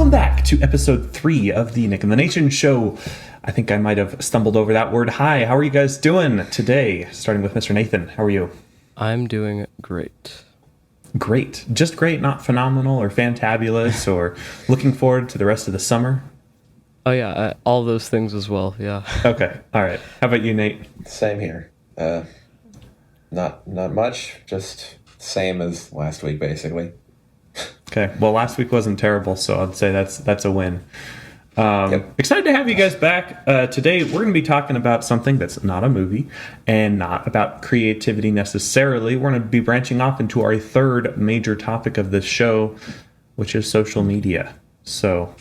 Welcome back to episode 3 of the Nick and the Nation show. I think I might have stumbled over that word. Hi, how are you guys doing today? Starting with Mr. Nathan, how are you? I'm doing great. Great. Just great, not phenomenal or fantabulous or looking forward to the rest of the summer? Oh yeah, all those things as well, yeah. Okay, all right. How about you, Nate? Same here. Not much, just same as last week, basically. Okay, well, last week wasn't terrible, so I'd say that's a win. Yep. Excited to have you guys back. Today, we're going to be talking about something that's not a movie and not about creativity necessarily. We're going to be branching off into our third major topic of this show, which is social media. So,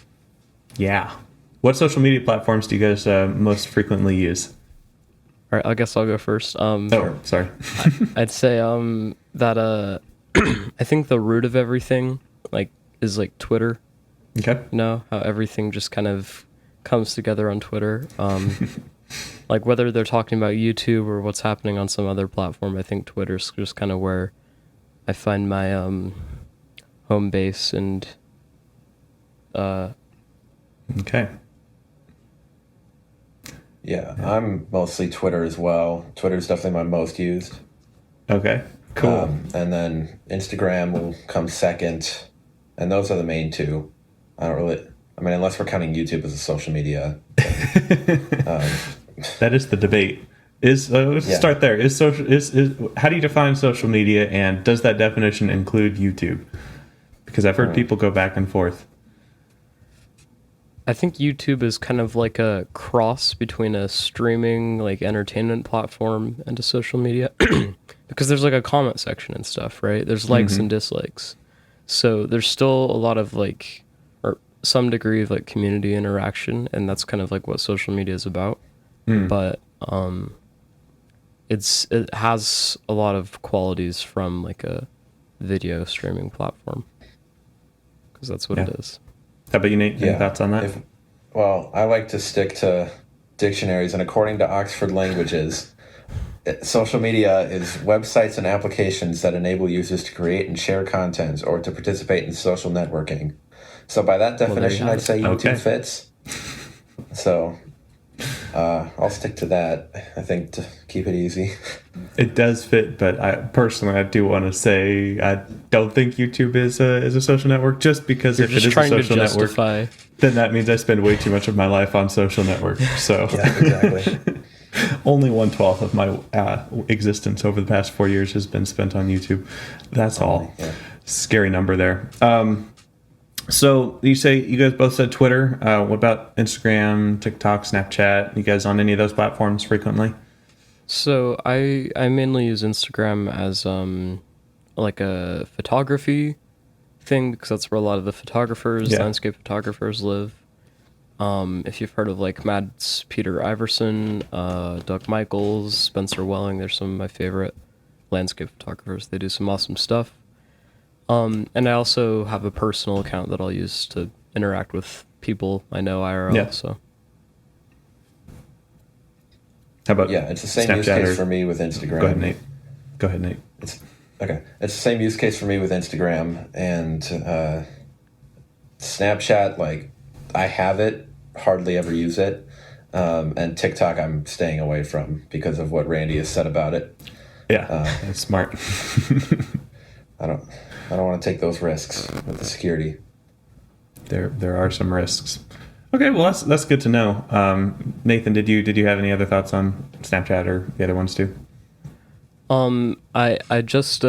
yeah. What social media platforms do you guys most frequently use? All right, I guess I'll go first. Sorry. I'd say that I think the root of everything is Twitter. Okay. You know, how everything just kind of comes together on Twitter. Whether they're talking about YouTube or what's happening on some other platform, I think Twitter's just kind of where I find my home base and Okay. Yeah, I'm mostly Twitter as well. Twitter's definitely my most used. Okay. Cool. And then Instagram will come second, and those are the main two. Unless we're counting YouTube as a social media. That is the debate. Let's start there. How do you define social media, and does that definition include YouTube? Because I've heard people go back and forth. I think YouTube is kind of like a cross between a streaming entertainment platform and a social media because there's a comment section and stuff, right? There's likes and dislikes. So there's still a lot of or some degree of community interaction, and that's kind of what social media is about. But it has a lot of qualities from a video streaming platform because that's what it is. How about you, Nate? Any thoughts on that? I like to stick to dictionaries, and according to Oxford Languages, social media is websites and applications that enable users to create and share content or to participate in social networking. So by that definition, I'd say YouTube fits. So I'll stick to that, I think, to keep it easy. It does fit, but I do want to say I don't think YouTube is a social network, just because if it is a social network, then that means I spend way too much of my life on social network. So yeah, exactly. Only 1/12 of my existence over the past 4 years has been spent on YouTube. That's all. Yeah. Scary number there. So you say you guys both said Twitter. What about Instagram, TikTok, Snapchat? You guys on any of those platforms frequently? So I mainly use Instagram as a photography thing because that's where a lot of the landscape photographers live. If you've heard of Mads Peter Iverson, Doug Michaels, Spencer Welling, they're some of my favorite landscape photographers. They do some awesome stuff. And I also have a personal account that I'll use to interact with people I know IRL. Yeah. So. How about it's the same use case for me with Instagram. Go ahead, Nate. It's the same use case for me with Instagram and Snapchat. I have it, hardly ever use it, and TikTok I'm staying away from because of what Randy has said about it. Yeah, that's smart. I don't want to take those risks with the security. There are some risks. Okay, well that's good to know. Nathan, did you have any other thoughts on Snapchat or the other ones too? I just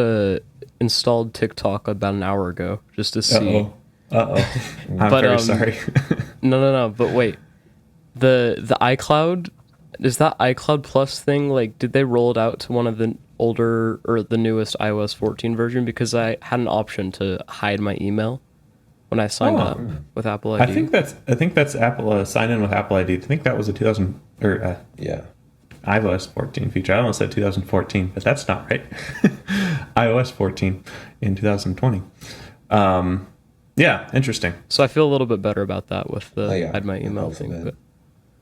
installed TikTok about an hour ago just to see. I'm very sorry. No. But wait, the iCloud, is that iCloud Plus thing? Did they roll it out to one of the older or the newest iOS 14 version? Because I had an option to hide my email when I signed up with Apple ID. I think that's Apple sign in with Apple ID. I think that was a iOS 14 feature. I almost said 2014, but that's not right. iOS 14 in 2020. Yeah, interesting. So I feel a little bit better about that with the hide my email thing. But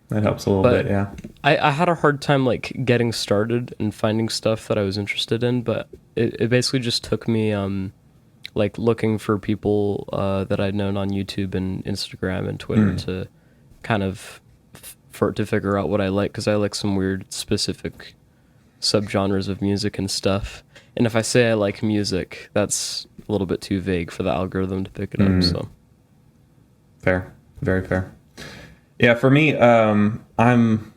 that helps a little bit, yeah. I had a hard time getting started and finding stuff that I was interested in, but it basically just took me like looking for people that I'd known on YouTube and Instagram and Twitter to kind of to figure out what I like, because I like some weird specific subgenres of music and stuff. And if I say I like music, that's a little bit too vague for the algorithm to pick it up. So fair, very fair. Yeah, for me, I'm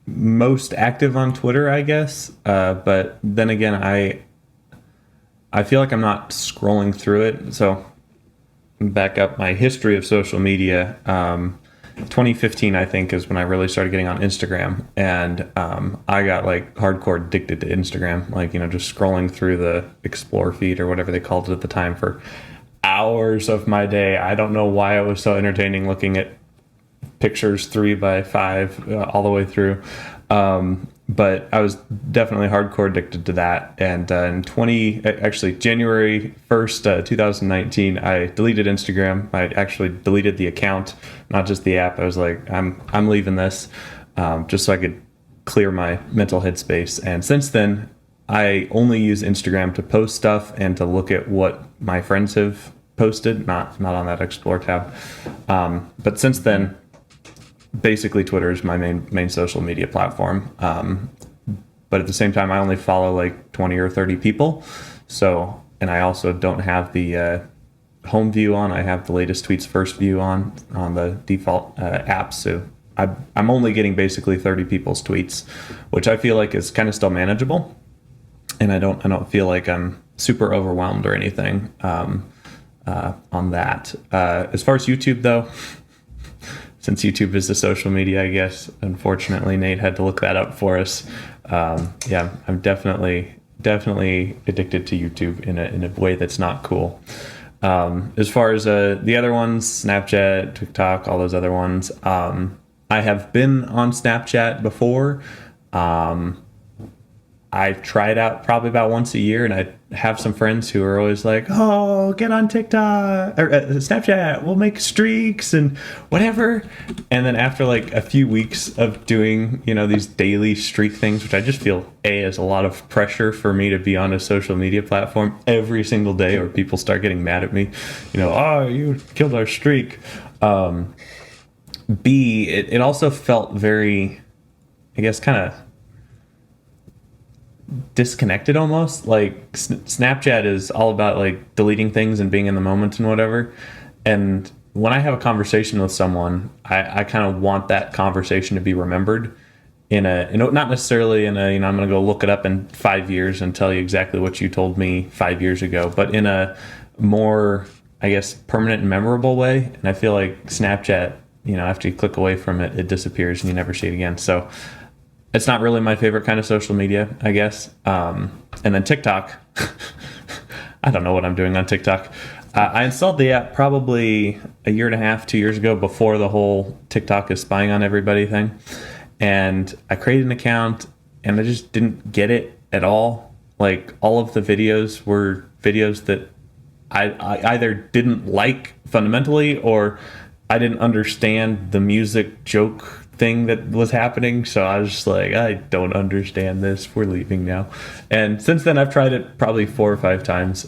most active on Twitter, I guess. But then again, I feel like I'm not scrolling through it. So back up my history of social media. 2015, I think, is when I really started getting on Instagram, and I got like hardcore addicted to Instagram, like, you know, just scrolling through the explore feed or whatever they called it at the time for hours of my day. I don't know why it was so entertaining looking at pictures 3x5 all the way through. But I was definitely hardcore addicted to that. And in January 1st, 2019, I deleted Instagram. I actually deleted the account, not just the app. I was like, I'm leaving this, just so I could clear my mental headspace. And since then, I only use Instagram to post stuff and to look at what my friends have posted, not on that Explore tab. But since then, basically Twitter is my main social media platform. But at the same time, I only follow like 20 or 30 people. So, and I also don't have the home view on. I have the latest tweets first view on the default app. So I'm only getting basically 30 people's tweets, which I feel like is kind of still manageable. And I don't feel like I'm super overwhelmed or anything on that. As far as YouTube though, since YouTube is the social media, I guess, unfortunately, Nate had to look that up for us. Yeah, I'm definitely addicted to YouTube in a way that's not cool. As far as the other ones, Snapchat, TikTok, all those other ones, I have been on Snapchat before. I try it out probably about once a year, and I have some friends who are always like, "Oh, get on TikTok or Snapchat. We'll make streaks and whatever." And then after like a few weeks of doing, you know, these daily streak things, which I just feel is a lot of pressure for me to be on a social media platform every single day, or people start getting mad at me. You know, "Oh, you killed our streak." B, it also felt very, I guess, kind of disconnected almost. Like Snapchat is all about like deleting things and being in the moment and whatever. And when I have a conversation with someone, I kind of want that conversation to be remembered in not necessarily in a, you know, I'm going to go look it up in 5 years and tell you exactly what you told me 5 years ago, but in a more, I guess, permanent and memorable way. And I feel like Snapchat, you know, after you click away from it, it disappears and you never see it again. So it's not really my favorite kind of social media, I guess. And then TikTok. I don't know what I'm doing on TikTok. I installed the app probably a year and a half, 2 years ago, before the whole TikTok is spying on everybody thing. And I created an account, and I just didn't get it at all. Like, all of the videos were videos that I either didn't like fundamentally, or I didn't understand the music joke thing that was happening. So I was just like, I don't understand this. We're leaving now. And since then, I've tried it probably 4 or 5 times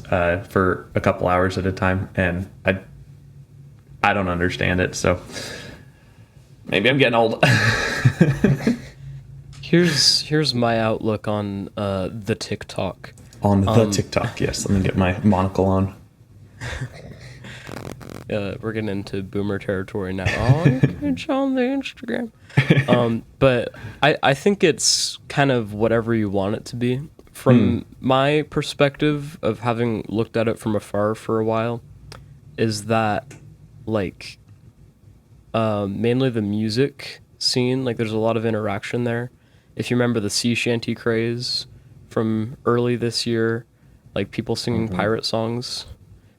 for a couple hours at a time, and I don't understand it. So maybe I'm getting old. Here's my outlook on the TikTok. On the TikTok, yes. Let me get my monocle on. We're getting into boomer territory now. Oh, it's on the Instagram. But I think it's kind of whatever you want it to be. From my perspective of having looked at it from afar for a while, is that like mainly the music scene, like there's a lot of interaction there. If you remember the sea shanty craze from early this year, like people singing pirate songs.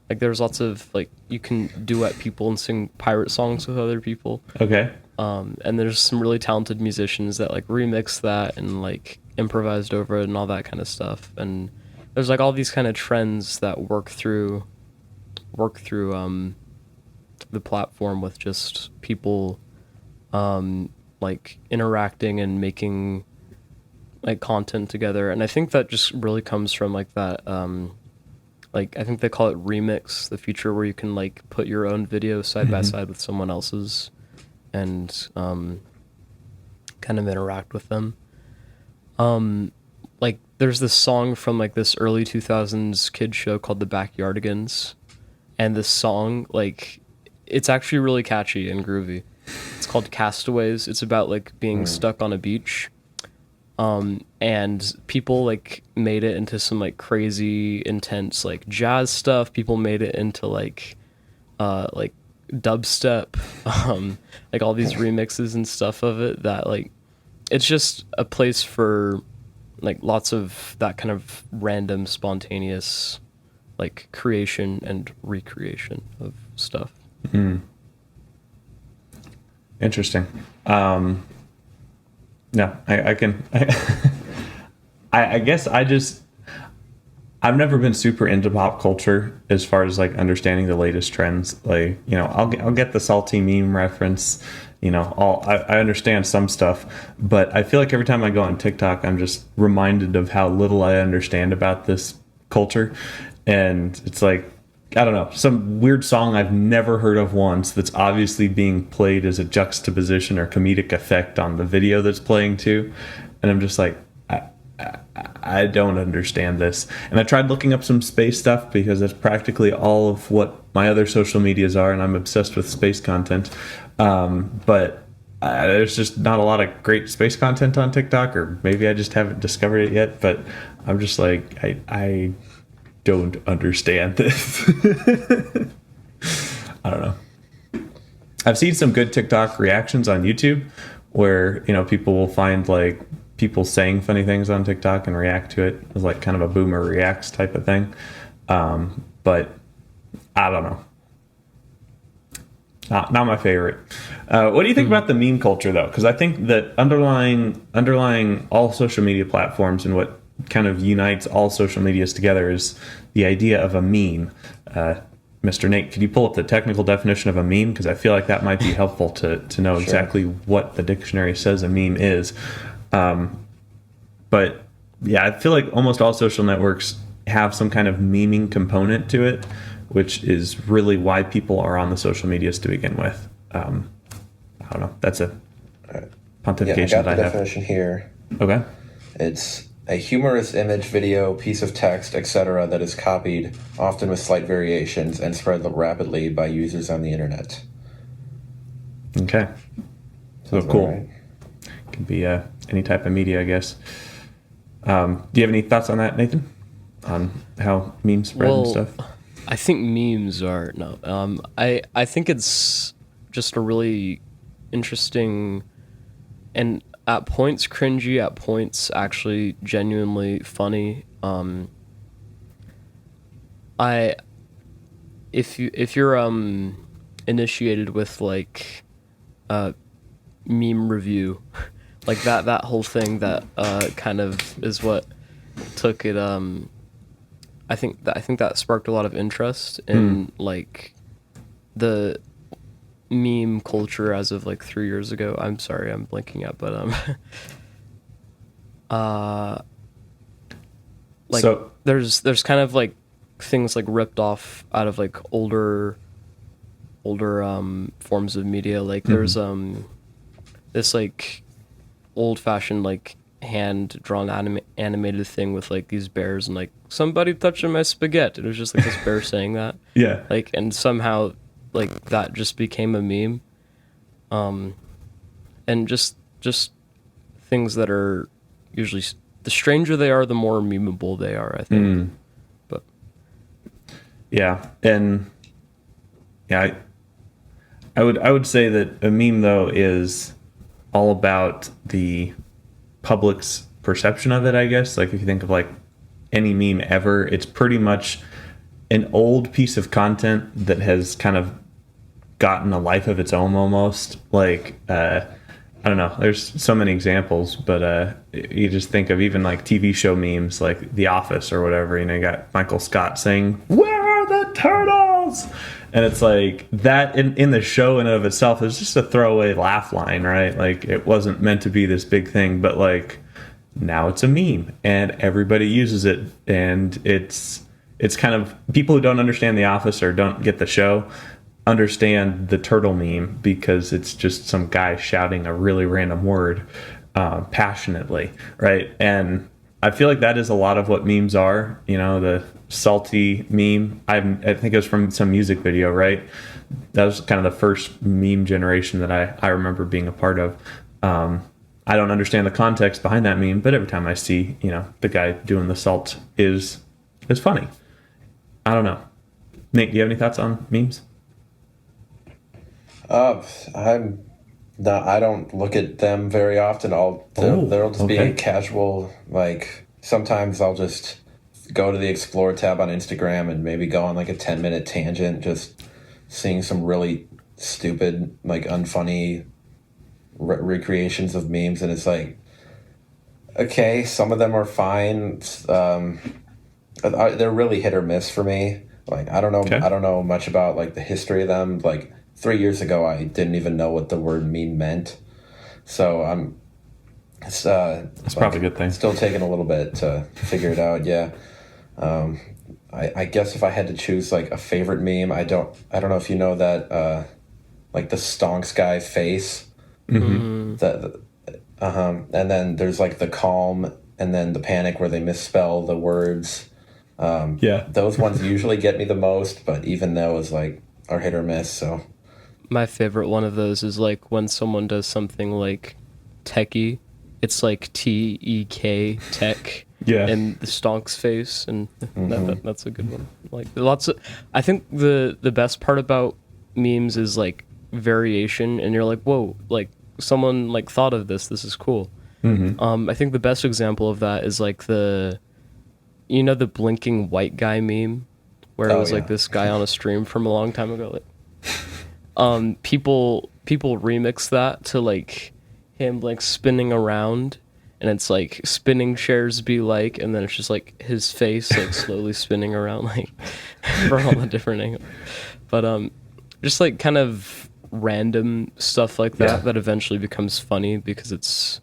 Like there's lots of like you can duet people and sing pirate songs with other people. Okay. And there's some really talented musicians that like remix that and like improvised over it and all that kind of stuff. And there's like all these kind of trends that work through the platform with just people like interacting and making like content together. And I think that just really comes from like that like I think they call it remix, the feature where you can like put your own video side by side with someone else's and kind of interact with them. Like there's this song from like this early 2000s kid show called The Backyardigans, and this song, like, it's actually really catchy and groovy. It's called Castaways. It's about like being stuck on a beach. And people like made it into some like crazy intense like jazz stuff. People made it into like dubstep, like all these remixes and stuff of it that like it's just a place for like lots of that kind of random spontaneous like creation and recreation of stuff. Interesting. No, I can. I guess I've never been super into pop culture as far as like understanding the latest trends. Like, you know, I'll get the salty meme reference. You know, I understand some stuff, but I feel like every time I go on TikTok, I'm just reminded of how little I understand about this culture. And it's like, I don't know, some weird song I've never heard of once that's obviously being played as a juxtaposition or comedic effect on the video that's playing too. And I'm just like, I don't understand this. And I tried looking up some space stuff because that's practically all of what my other social medias are, and I'm obsessed with space content. But there's just not a lot of great space content on TikTok, or maybe I just haven't discovered it yet. But I'm just like, I don't understand this. I don't know. I've seen some good TikTok reactions on YouTube where, you know, people will find like people saying funny things on TikTok and react to it as like kind of a boomer reacts type of thing. But I don't know. Not my favorite. What do you think about the meme culture though? Because I think that underlying all social media platforms and what kind of unites all social medias together is the idea of a meme. Mr. Nate, could you pull up the technical definition of a meme? Because I feel like that might be helpful to know exactly what the dictionary says a meme is. But yeah, I feel like almost all social networks have some kind of memeing component to it, which is really why people are on the social medias to begin with. I don't know. That's a pontification yeah, I got that the I have. definition here. Okay. It's a humorous image, video, piece of text, etc. that is copied, often with slight variations, and spread rapidly by users on the internet. Okay. So Sounds cool. right. Could be any type of media, I guess. Do you have any thoughts on that, Nathan? On how memes spread and stuff? I think memes are I think it's just a really interesting and at points cringy, at points actually genuinely funny. If you're initiated with like meme review, like that whole thing that kind of is what took it. I think that sparked a lot of interest in like the meme culture as of like 3 years ago. I'm sorry, I'm blanking out, but like So there's kind of like things like ripped off out of like older forms of media. Like there's this like old fashioned like hand drawn animated thing with like these bears and like somebody touching my spaghetti. It was just like this bear saying that. Yeah. Like, and somehow like that just became a meme. And just things that are usually the stranger they are, the more memeable they are, I think. But yeah, and yeah, I would say that a meme though is all about the public's perception of it, I guess. Like if you think of like any meme ever, it's pretty much an old piece of content that has kind of gotten a life of its own almost. Like I don't know, there's so many examples, but you just think of even like TV show memes like The Office or whatever. You know, you got Michael Scott saying, "Where are the turtles?" And it's like that in the show in and of itself is just a throwaway laugh line, right? Like it wasn't meant to be this big thing, but like now it's a meme and everybody uses it, and it's it's kind of people who don't understand The Office or don't get the show understand the turtle meme because it's just some guy shouting a really random word passionately, right? And I feel like that is a lot of what memes are. You know, the salty meme. I think it was from some music video, right? That was kind of the first meme generation that I remember being a part of. I don't understand the context behind that meme, but every time I see, you know, the guy doing the salt is funny. I don't know. Nate, do you have any thoughts on memes? I don't look at them very often. They'll just be a casual, like, sometimes I'll just go to the Explore tab on Instagram and maybe go on like a 10-minute tangent, just seeing some really stupid, like, unfunny recreations of memes. And it's like, okay, some of them are fine. They're really hit or miss for me. Like, I don't know. Okay. I don't know much about like the history of them. Like 3 years ago, I didn't even know what the word meme meant. So it's that's probably a good thing. Still taking a little bit to figure it out. Yeah. I guess if I had to choose like a favorite meme, I don't know if you know that like the stonks guy face. Mm-hmm. And then there's like the calm and then the panic where they misspell the words. Those ones usually get me the most, but even those like are hit or miss. So my favorite one of those is like when someone does something like techie, it's like TEK tech. Yeah. And the stonks face, and that's a good one. Like I think the best part about memes is like variation, and you're like, whoa, like someone like thought of this. This is cool. Mm-hmm. I think the best example of that is like the blinking white guy meme, where it was like this guy on a stream from a long time ago. Like, people remix that to like him like spinning around. And it's like spinning chairs be like, and then it's just like his face like slowly spinning around like from all the different angles. But just like kind of random stuff like that that eventually becomes funny because it's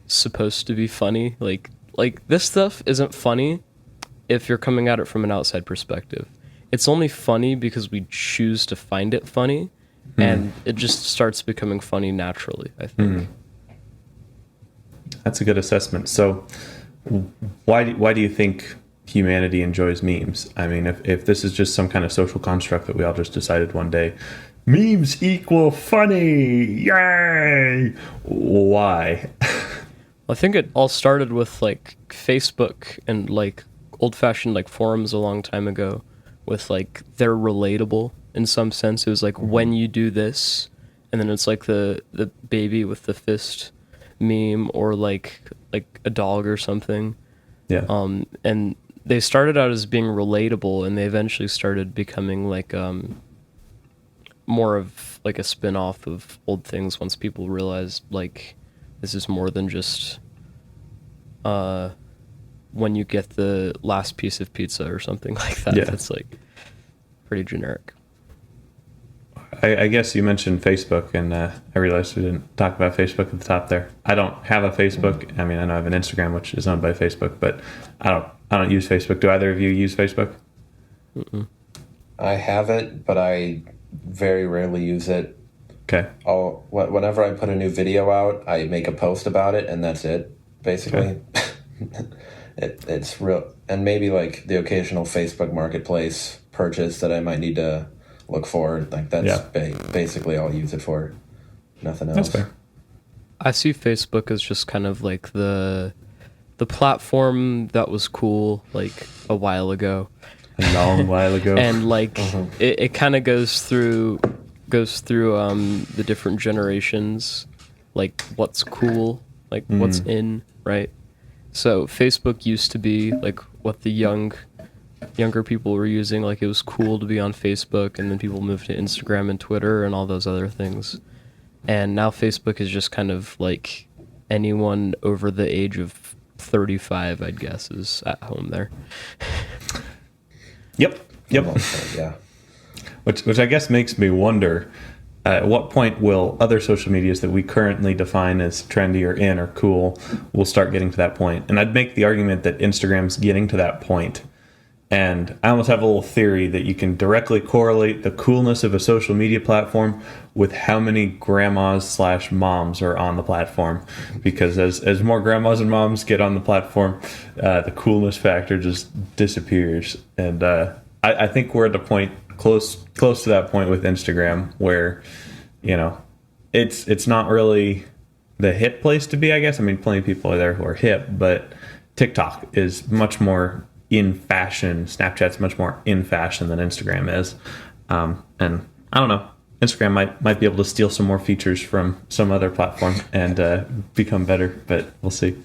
supposed to be funny. Like this stuff isn't funny if you're coming at it from an outside perspective. It's only funny because we choose to find it funny, and it just starts becoming funny naturally, I think. That's a good assessment. So why do you think humanity enjoys memes? I mean, if this is just some kind of social construct that we all just decided one day, memes equal funny, yay! Why? I think it all started with like Facebook and like old-fashioned like forums a long time ago with like they're relatable in some sense. It was like when you do this, and then it's like the baby with the fist meme or like a dog or something. And they started out as being relatable, and they eventually started becoming like more of like a spin-off of old things once people realized like this is more than just when you get the last piece of pizza or something like that. That's like pretty generic. I guess you mentioned Facebook, and I realized we didn't talk about Facebook at the top there. I don't have a Facebook. I mean, I know I have an Instagram, which is owned by Facebook, but I don't use Facebook. Do either of you use Facebook? Mm-mm. I have it, but I very rarely use it. Okay. Whenever I put a new video out, I make a post about it, and that's it, basically. Okay. It's real, and maybe like the occasional Facebook Marketplace purchase that I might need to look for. Like that's basically all I use it for. Nothing else. That's fair. I see Facebook as just kind of like the platform that was cool like a while ago. A long while ago. And like it kind of goes through the different generations, like what's cool, like what's in, right? So Facebook used to be like what the younger people were using. Like it was cool to be on Facebook, and then people moved to Instagram and Twitter and all those other things. And now Facebook is just kind of like anyone over the age of 35, I'd guess, is at home there. Yep. Yeah. Which I guess makes me wonder, at what point will other social medias that we currently define as trendy or in or cool will start getting to that point? And I'd make the argument that Instagram's getting to that point. And I almost have a little theory that you can directly correlate the coolness of a social media platform with how many grandmas/moms are on the platform. Because as more grandmas and moms get on the platform, the coolness factor just disappears. And I think we're at the point close to that point with Instagram where, it's not really the hip place to be, I guess. I mean, plenty of people are there who are hip, but TikTok is much more in fashion. Snapchat's much more in fashion than Instagram is. And I don't know. Instagram might be able to steal some more features from some other platform and become better, but we'll see.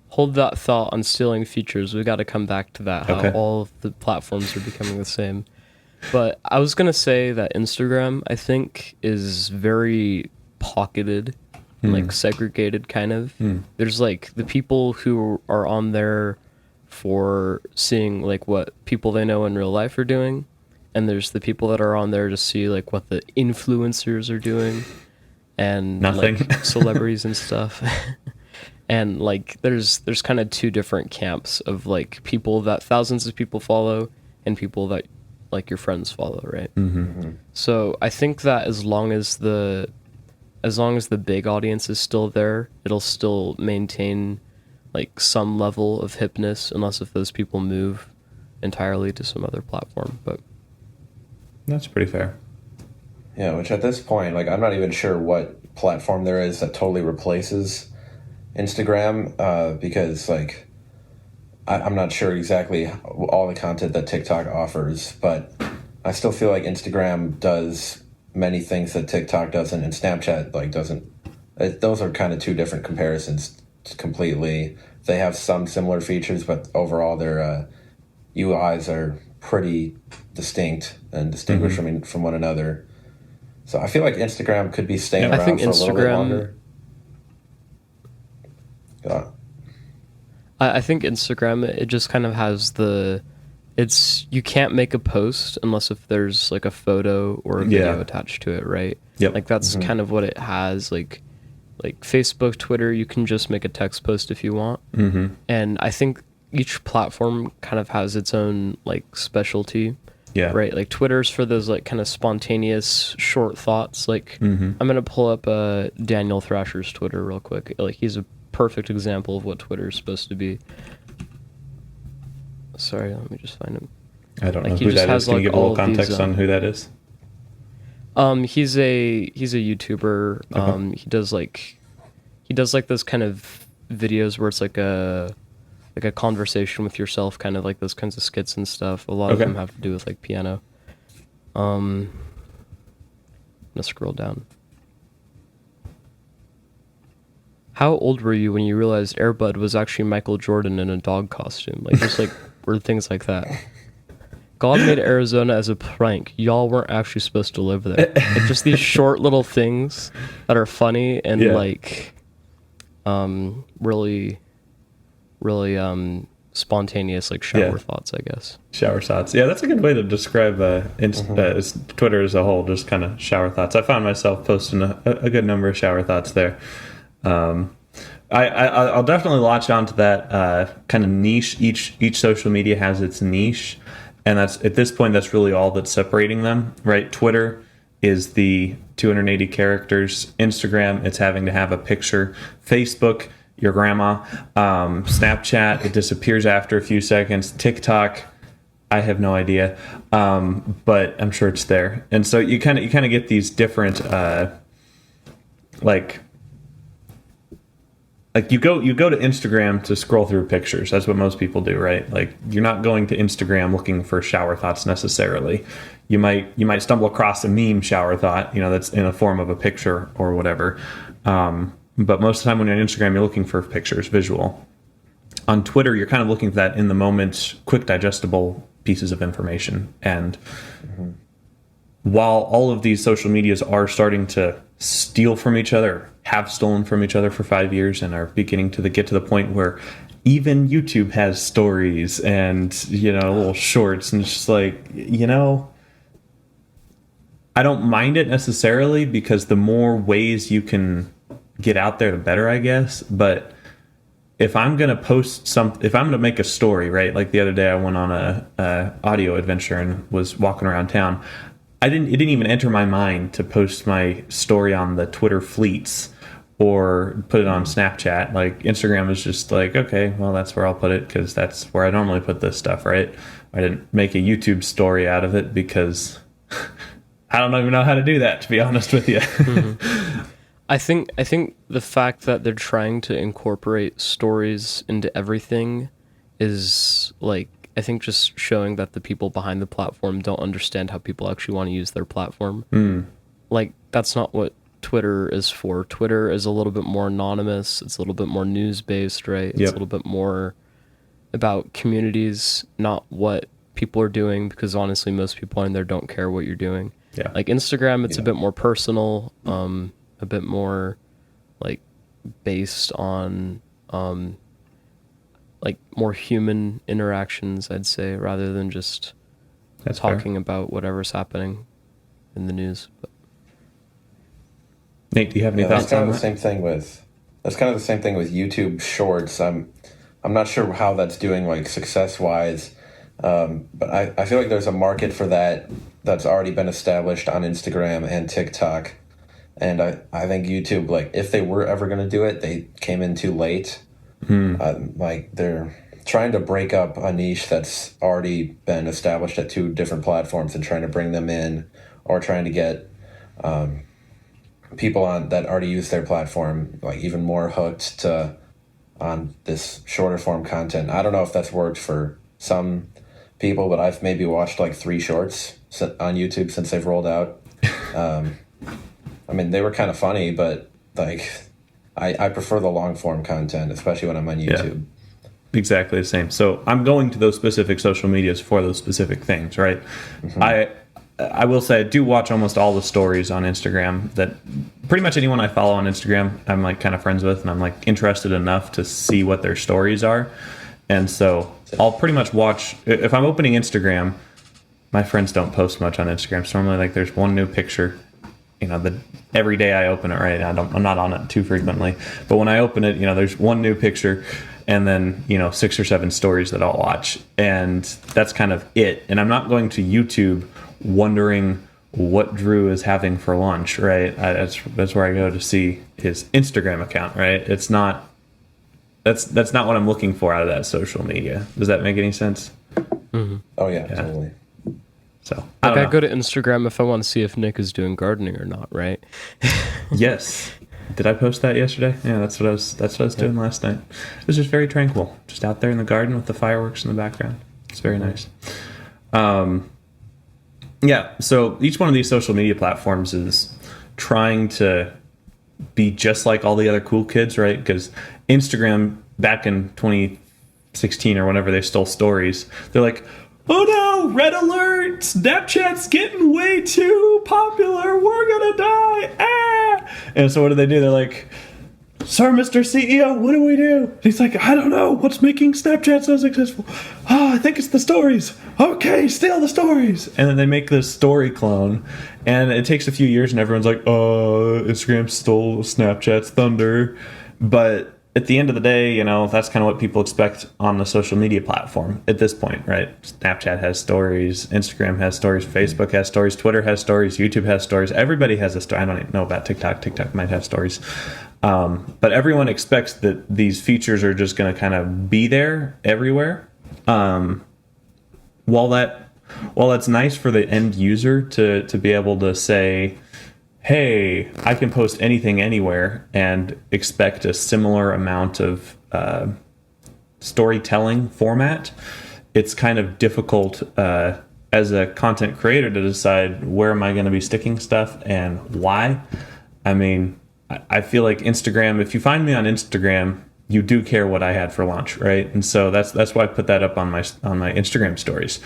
Hold that thought on stealing features. We got to come back to that, how Okay. all of the platforms are becoming the same. But I was going to say that Instagram, I think, is very pocketed, like segregated kind of. There's like the people who are on there for seeing like what people they know in real life are doing, and there's the people that are on there to see like what the influencers are doing and Nothing. like celebrities and stuff. And like there's kind of two different camps of like people that thousands of people follow and people that like your friends follow, right? So I think that as long as the big audience is still there, it'll still maintain like some level of hipness, unless if those people move entirely to some other platform. But That's pretty fair. Yeah, which at this point, like, I'm not even sure what platform there is that totally replaces Instagram, because, like, I'm not sure exactly all the content that TikTok offers, but I still feel like Instagram does many things that TikTok doesn't, and Snapchat, like, doesn't. Those are kind of two different comparisons completely. They have some similar features, but overall their UIs are pretty distinct and distinguished from one another. So I feel like Instagram could be staying I around think for a little bit Instagram- longer. I think Instagram, it just kind of has you can't make a post unless if there's like a photo or a video attached to it, right? Yep. Like that's kind of what it has. Like Facebook, Twitter, you can just make a text post if you want. And I think each platform kind of has its own like specialty. Yeah. Right. Like Twitter's for those like kind of spontaneous short thoughts. Like I'm gonna pull up Daniel Thrasher's Twitter real quick. Like he's a perfect example of what Twitter is supposed to be. Sorry, let me just find him. I don't know Like, he who just that has, is. Can you like, give a little all of these, context on who that is? He's a YouTuber. He does like those kind of videos where it's like a conversation with yourself, kind of like those kinds of skits and stuff. A lot of them have to do with like piano. I'm gonna scroll down. How old were you when you realized Air Bud was actually Michael Jordan in a dog costume? Like just like weird things like that. God made Arizona as a prank. Y'all weren't actually supposed to live there. Like just these short little things that are funny and like really spontaneous, like shower thoughts, I guess. Shower thoughts. Yeah, that's a good way to describe Twitter as a whole, just kind of shower thoughts. I found myself posting a good number of shower thoughts there. I'll definitely latch on to that kind of niche. Each social media has its niche, and that's at this point that's really all that's separating them, right? Twitter is the 280 characters. Instagram, it's having to have a picture. Facebook, your grandma. Snapchat, it disappears after a few seconds. TikTok, I have no idea, but I'm sure it's there. And so you kind of get these different like you go to Instagram to scroll through pictures. That's what most people do, right? Like you're not going to Instagram looking for shower thoughts necessarily. You might stumble across a meme shower thought, that's in a form of a picture or whatever. But most of the time when you're on Instagram, you're looking for pictures, visual. On Twitter, you're kind of looking for that in the moment, quick digestible pieces of information. And while all of these social medias are starting to steal from each other, have stolen from each other for 5 years, and are beginning to get to the point where even YouTube has stories and little shorts, and it's just like I don't mind it necessarily, because the more ways you can get out there, the better, I guess. But if I'm gonna if I'm gonna make a story, right? Like the other day, I went on a audio adventure and was walking around town. It didn't even enter my mind to post my story on the Twitter fleets or put it on Snapchat. Like Instagram is just like, okay, well, that's where I'll put it because that's where I normally put this stuff, right? I didn't make a YouTube story out of it because I don't even know how to do that, to be honest with you. Mm-hmm. I think the fact that they're trying to incorporate stories into everything is like, I think just showing that the people behind the platform don't understand how people actually want to use their platform. Like that's not what Twitter is for. Twitter is a little bit more anonymous. It's a little bit more news based, right? It's a little bit more about communities, not what people are doing, because honestly most people on there don't care what you're doing. Yeah. Like Instagram, it's a bit more personal, a bit more like based on like more human interactions, I'd say, rather than just talking about whatever's happening in the news. But Nate, do you have any thoughts on that? That's kind of the same thing with YouTube Shorts. I'm not sure how that's doing, like success wise, but I feel like there's a market for that that's already been established on Instagram and TikTok. And I think YouTube, like, if they were ever going to do it, they came in too late. Like, they're trying to break up a niche that's already been established at two different platforms and trying to bring them in, or trying to get people on that already use their platform, like, even more hooked on this shorter form content. I don't know if that's worked for some people, but I've maybe watched, like, 3 shorts on YouTube since they've rolled out. I mean, they were kind of funny, but like, I prefer the long form content, especially when I'm on YouTube. Yeah, exactly the same. So I'm going to those specific social medias for those specific things, right? I will say I do watch almost all the stories on Instagram. That pretty much anyone I follow on Instagram, I'm like kind of friends with, and I'm like interested enough to see what their stories are. And so I'll pretty much watch, if I'm opening Instagram, my friends don't post much on Instagram. So normally like there's one new picture. You know, every day I open it, right? I'm not on it too frequently, but when I open it, you know, there's one new picture and then, you know, 6 or 7 stories that I'll watch. And that's kind of it. And I'm not going to YouTube wondering what Drew is having for lunch, right? That's where I go to see his Instagram account, right? It's not, that's not what I'm looking for out of that social media. Does that make any sense? Mm-hmm. Oh yeah, totally. So I go to Instagram if I want to see if Nick is doing gardening or not, right? Yes. Did I post that yesterday? Yeah, that's what I was doing last night. It was just very tranquil, just out there in the garden with the fireworks in the background. It's very nice. Yeah. So each one of these social media platforms is trying to be just like all the other cool kids, right? Because Instagram back in 2016 or whenever they stole stories, they're like, oh no, red alert, Snapchat's getting way too popular, we're gonna die, ah! And so what do? They're like, sir, Mr. CEO, what do we do? And he's like, I don't know, what's making Snapchat so successful? Oh, I think it's the stories. Okay, steal the stories. And then they make this story clone, and it takes a few years and everyone's like, Instagram stole Snapchat's thunder. But at the end of the day, you know, that's kind of what people expect on the social media platform at this point, right? Snapchat has stories, Instagram has stories, Facebook has stories, Twitter has stories, YouTube has stories. Everybody has a story. I don't even know about TikTok. TikTok might have stories. But everyone expects that these features are just going to kind of be there everywhere. While that's nice for the end user to be able to say, hey, I can post anything anywhere and expect a similar amount of storytelling format, it's kind of difficult as a content creator to decide where am I going to be sticking stuff and why. I mean, I feel like Instagram, if you find me on Instagram, you do care what I had for lunch, right? And so that's why I put that up on my Instagram stories.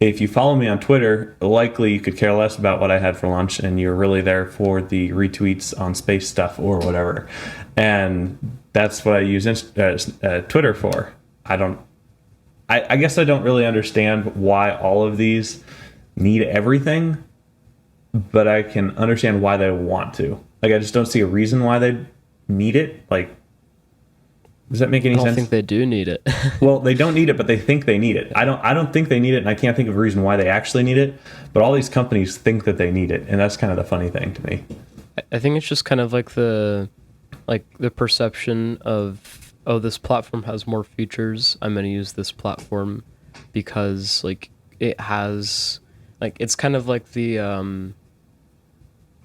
If you follow me on Twitter, likely you could care less about what I had for lunch and you're really there for the retweets on space stuff or whatever. And that's what I use Twitter for. I guess I don't really understand why all of these need everything, but I can understand why they want to. Like, I just don't see a reason why they need it. Like, Does that make any I don't sense? think they do need it. Well, they don't need it, but they think they need it. I don't think they need it, and I can't think of a reason why they actually need it. But all these companies think that they need it, and that's kind of the funny thing to me. I think it's just kind of like the perception of, oh, this platform has more features, I'm going to use this platform because like it has, like, it's kind of like the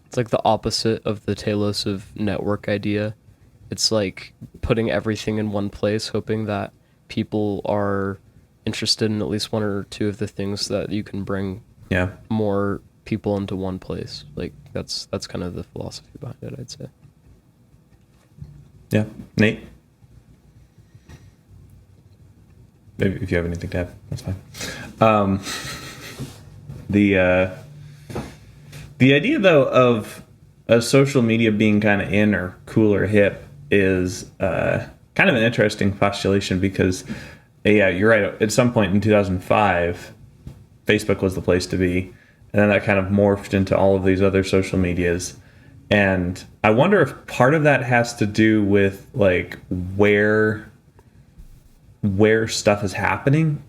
it's like the opposite of the Talos of network idea. It's like putting everything in one place, hoping that people are interested in at least one or two of the things that you can bring more people into one place. Like that's kind of the philosophy behind it, I'd say. Yeah. Nate? Maybe if you have anything to add, that's fine. The idea, though, of a social media being kind of in or cool or hip is kind of an interesting postulation because, yeah, you're right. At some point in 2005, Facebook was the place to be, and then that kind of morphed into all of these other social medias. And I wonder if part of that has to do with like where stuff is happening.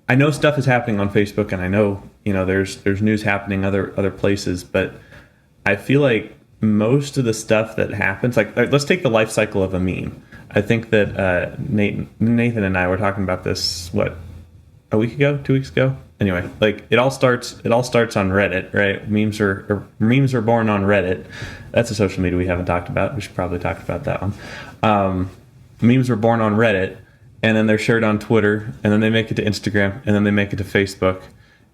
I know stuff is happening on Facebook, and I know there's news happening other places, but I feel like most of the stuff that happens, like let's take the life cycle of a meme. I think that Nathan and I were talking about this a week ago, 2 weeks ago. Anyway, like it all starts on Reddit, right? Memes are born on Reddit. That's a social media we haven't talked about. We should probably talk about that one. Memes were born on Reddit, and then they're shared on Twitter, and then they make it to Instagram, and then they make it to Facebook,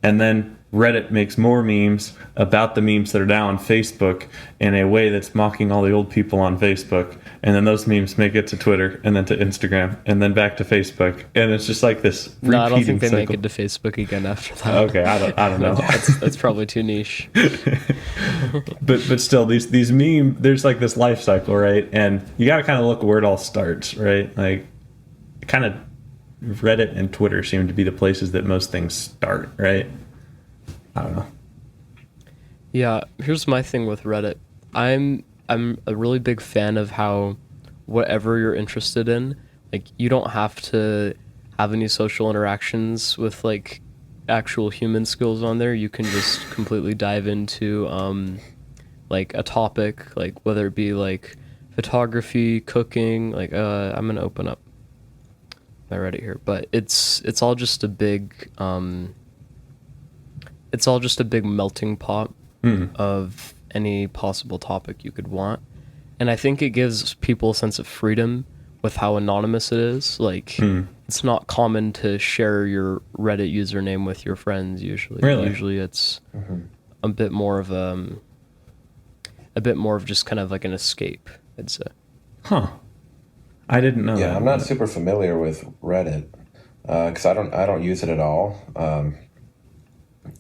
and then Reddit makes more memes about the memes that are now on Facebook in a way that's mocking all the old people on Facebook, and then those memes make it to Twitter, and then to Instagram, and then back to Facebook, and it's just like this repeating No, I don't think they cycle. make it to Facebook again after that. Okay, I don't know. That's probably too niche. but still, these meme, there's like this life cycle, right? And you got to kind of look where it all starts, right? Like, kind of Reddit and Twitter seem to be the places that most things start, right? I don't know. Yeah, here's my thing with Reddit. I'm a really big fan of how whatever you're interested in, like you don't have to have any social interactions with like actual human skills on there. You can just completely dive into like a topic, like whether it be like photography, cooking, like I'm gonna open up my Reddit here, but it's all just a big melting pot of any possible topic you could want. And I think it gives people a sense of freedom with how anonymous it is. Like, it's not common to share your Reddit username with your friends usually. Really? Usually it's a bit more of just kind of like an escape, I'd say. Huh. I didn't know that. Yeah, I'm not super familiar with Reddit because I don't use it at all.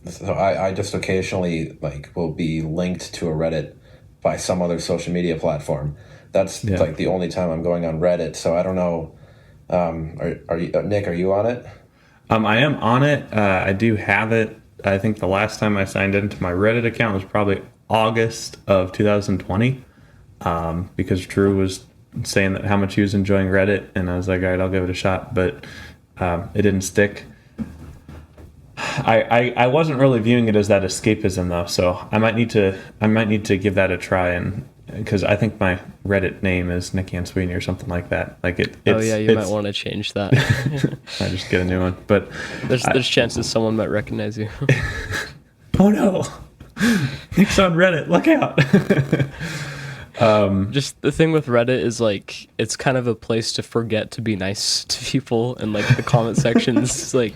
So I just occasionally will be linked to a Reddit by some other social media platform. That's like the only time I'm going on Reddit. So I don't know. Are you, Nick? Are you on it? I am on it. I do have it. I think the last time I signed into my Reddit account was probably August of 2020, because Drew was saying that how much he was enjoying Reddit, and I was like, all right, I'll give it a shot, but it didn't stick. I wasn't really viewing it as that escapism though, so I might need to give that a try, and because I think my Reddit name is Nic Ansuini or something like that. Like it's you might want to change that. I just get a new one, but there's chances someone might recognize you. Oh no, Nick's on Reddit. Look out. Just the thing with Reddit is like it's kind of a place to forget to be nice to people, and like the comment sections like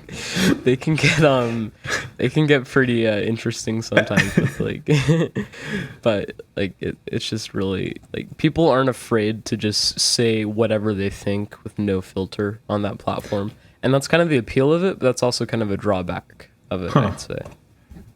they can get pretty interesting sometimes with like but like it's just really like people aren't afraid to just say whatever they think with no filter on that platform, and that's kind of the appeal of it, but that's also kind of a drawback of it. I'd say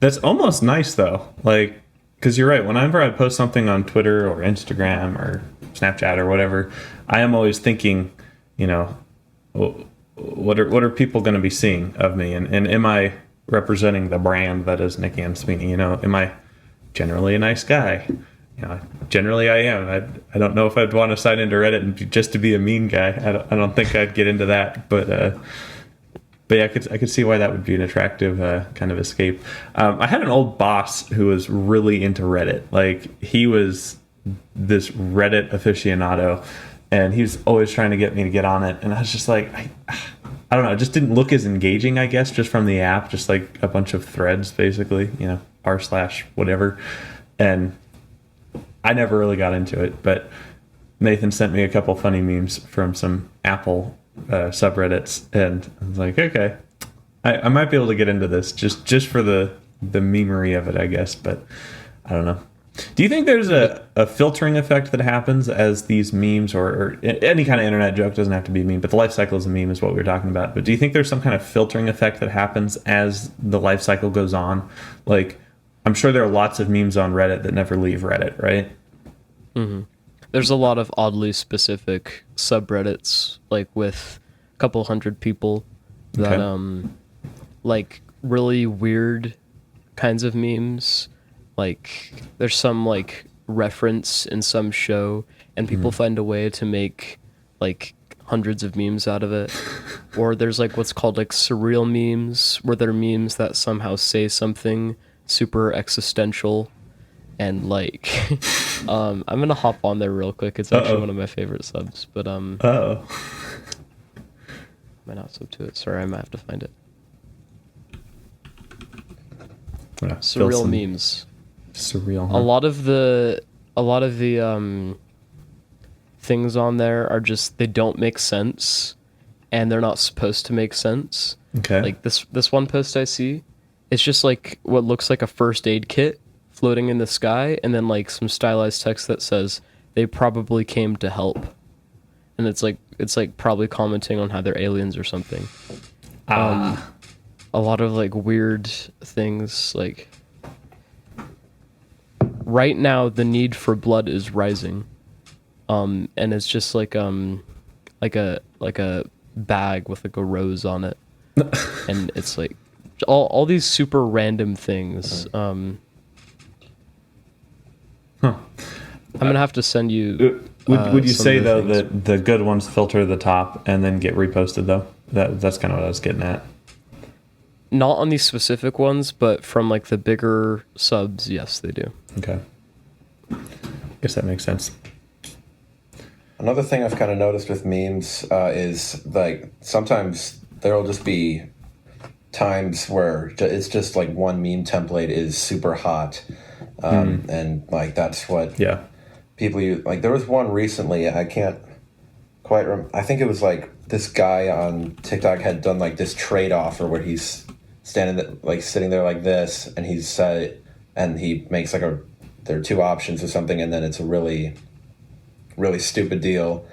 that's almost nice though, like. Because you're right, whenever I post something on Twitter or Instagram or Snapchat or whatever, I am always thinking, what are people going to be seeing of me? And am I representing the brand that is Nic Ansuini? Am I generally a nice guy? generally I am. I don't know if I'd want to sign into Reddit just to be a meme guy. I don't think I'd get into that, but yeah, I could see why that would be an attractive kind of escape. I had an old boss who was really into Reddit. Like, he was this Reddit aficionado, and he was always trying to get me to get on it. And I was just like, I don't know, it just didn't look as engaging, I guess, just from the app, just like a bunch of threads, basically, r/whatever. And I never really got into it, but Nathan sent me a couple funny memes from some Apple subreddits, and I was like, okay, I might be able to get into this just for the memery of it, I guess, but I don't know. Do you think there's a filtering effect that happens as these memes or any kind of internet joke, doesn't have to be a meme, but the life cycle is a meme is what we were talking about, but do you think there's some kind of filtering effect that happens as the life cycle goes on? Like, I'm sure there are lots of memes on Reddit that never leave Reddit, right? Mm-hmm. There's a lot of oddly specific subreddits, like with a couple hundred people that like really weird kinds of memes. Like, there's some like reference in some show, and people find a way to make like hundreds of memes out of it. Or there's like what's called like surreal memes, where they're memes that somehow say something super existential. And like, I'm gonna hop on there real quick. It's actually one of my favorite subs, but am I not sub to it? Sorry, I might have to find it. Surreal memes. Surreal. Huh? A lot of the things on there are just, they don't make sense, and they're not supposed to make sense. Okay. Like this one post I see, it's just like what looks like a first aid kit floating in the sky, and then like some stylized text that says they probably came to help, and it's like probably commenting on how they're aliens or something. A lot of like weird things, like right now the need for blood is rising, and it's just like a bag with like a rose on it, and it's like all these super random things. I'm gonna have to send you. Would you say though that the good ones filter the top and then get reposted though? That's kind of what I was getting at. Not on these specific ones, but from like the bigger subs, yes, they do. Okay, guess that makes sense. Another thing I've kind of noticed with memes is like sometimes there'll just be times where it's just like one meme template is super hot. And like that's what people use. Like, there was one recently, I can't quite remember. I think it was like this guy on TikTok had done like this trade offer where he's sitting there like this, and he makes like there are two options or something, and then it's a really, really stupid deal,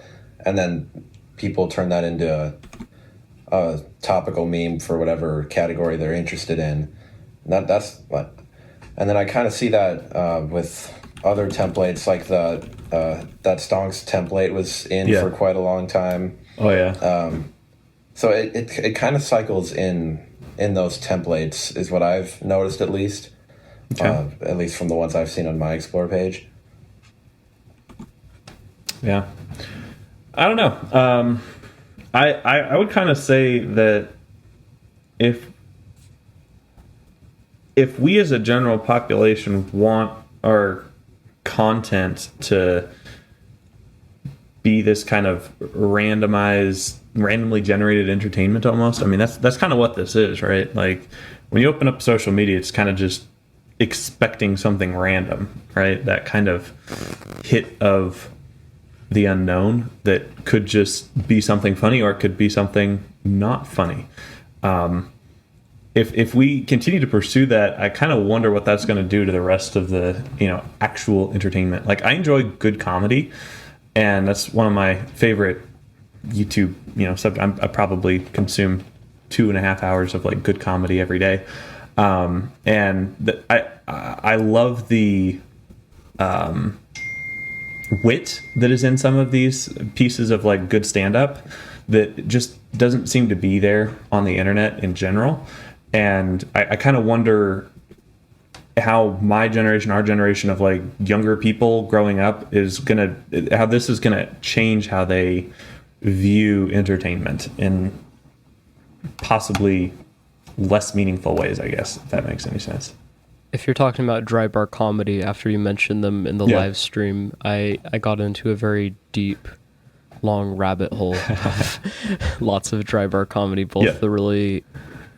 and then people turn that into a topical meme for whatever category they're interested in. And that's what. And then I kind of see that with other templates, like that Stonks template was in for quite a long time. Oh yeah. So it kind of cycles in those templates, is what I've noticed, at least. Okay. At least from the ones I've seen on my Explore page. Yeah. I don't know. I would kind of say that if we as a general population want our content to be this kind of randomly generated entertainment almost, I mean, that's kind of what this is, right? Like, when you open up social media, it's kind of just expecting something random, right? That kind of hit of the unknown that could just be something funny, or it could be something not funny. If we continue to pursue that, I kind of wonder what that's going to do to the rest of the, actual entertainment. Like, I enjoy good comedy, and that's one of my favorite YouTube, I probably consume 2.5 hours of like good comedy every day. I love the wit that is in some of these pieces of like good stand-up that just doesn't seem to be there on the internet in general. And I kind of wonder how my generation, our generation of like younger people growing up how this is gonna change how they view entertainment in possibly less meaningful ways, I guess, if that makes any sense. If you're talking about dry bar comedy, after you mentioned them in the live stream, I got into a very deep, long rabbit hole of lots of dry bar comedy, both the really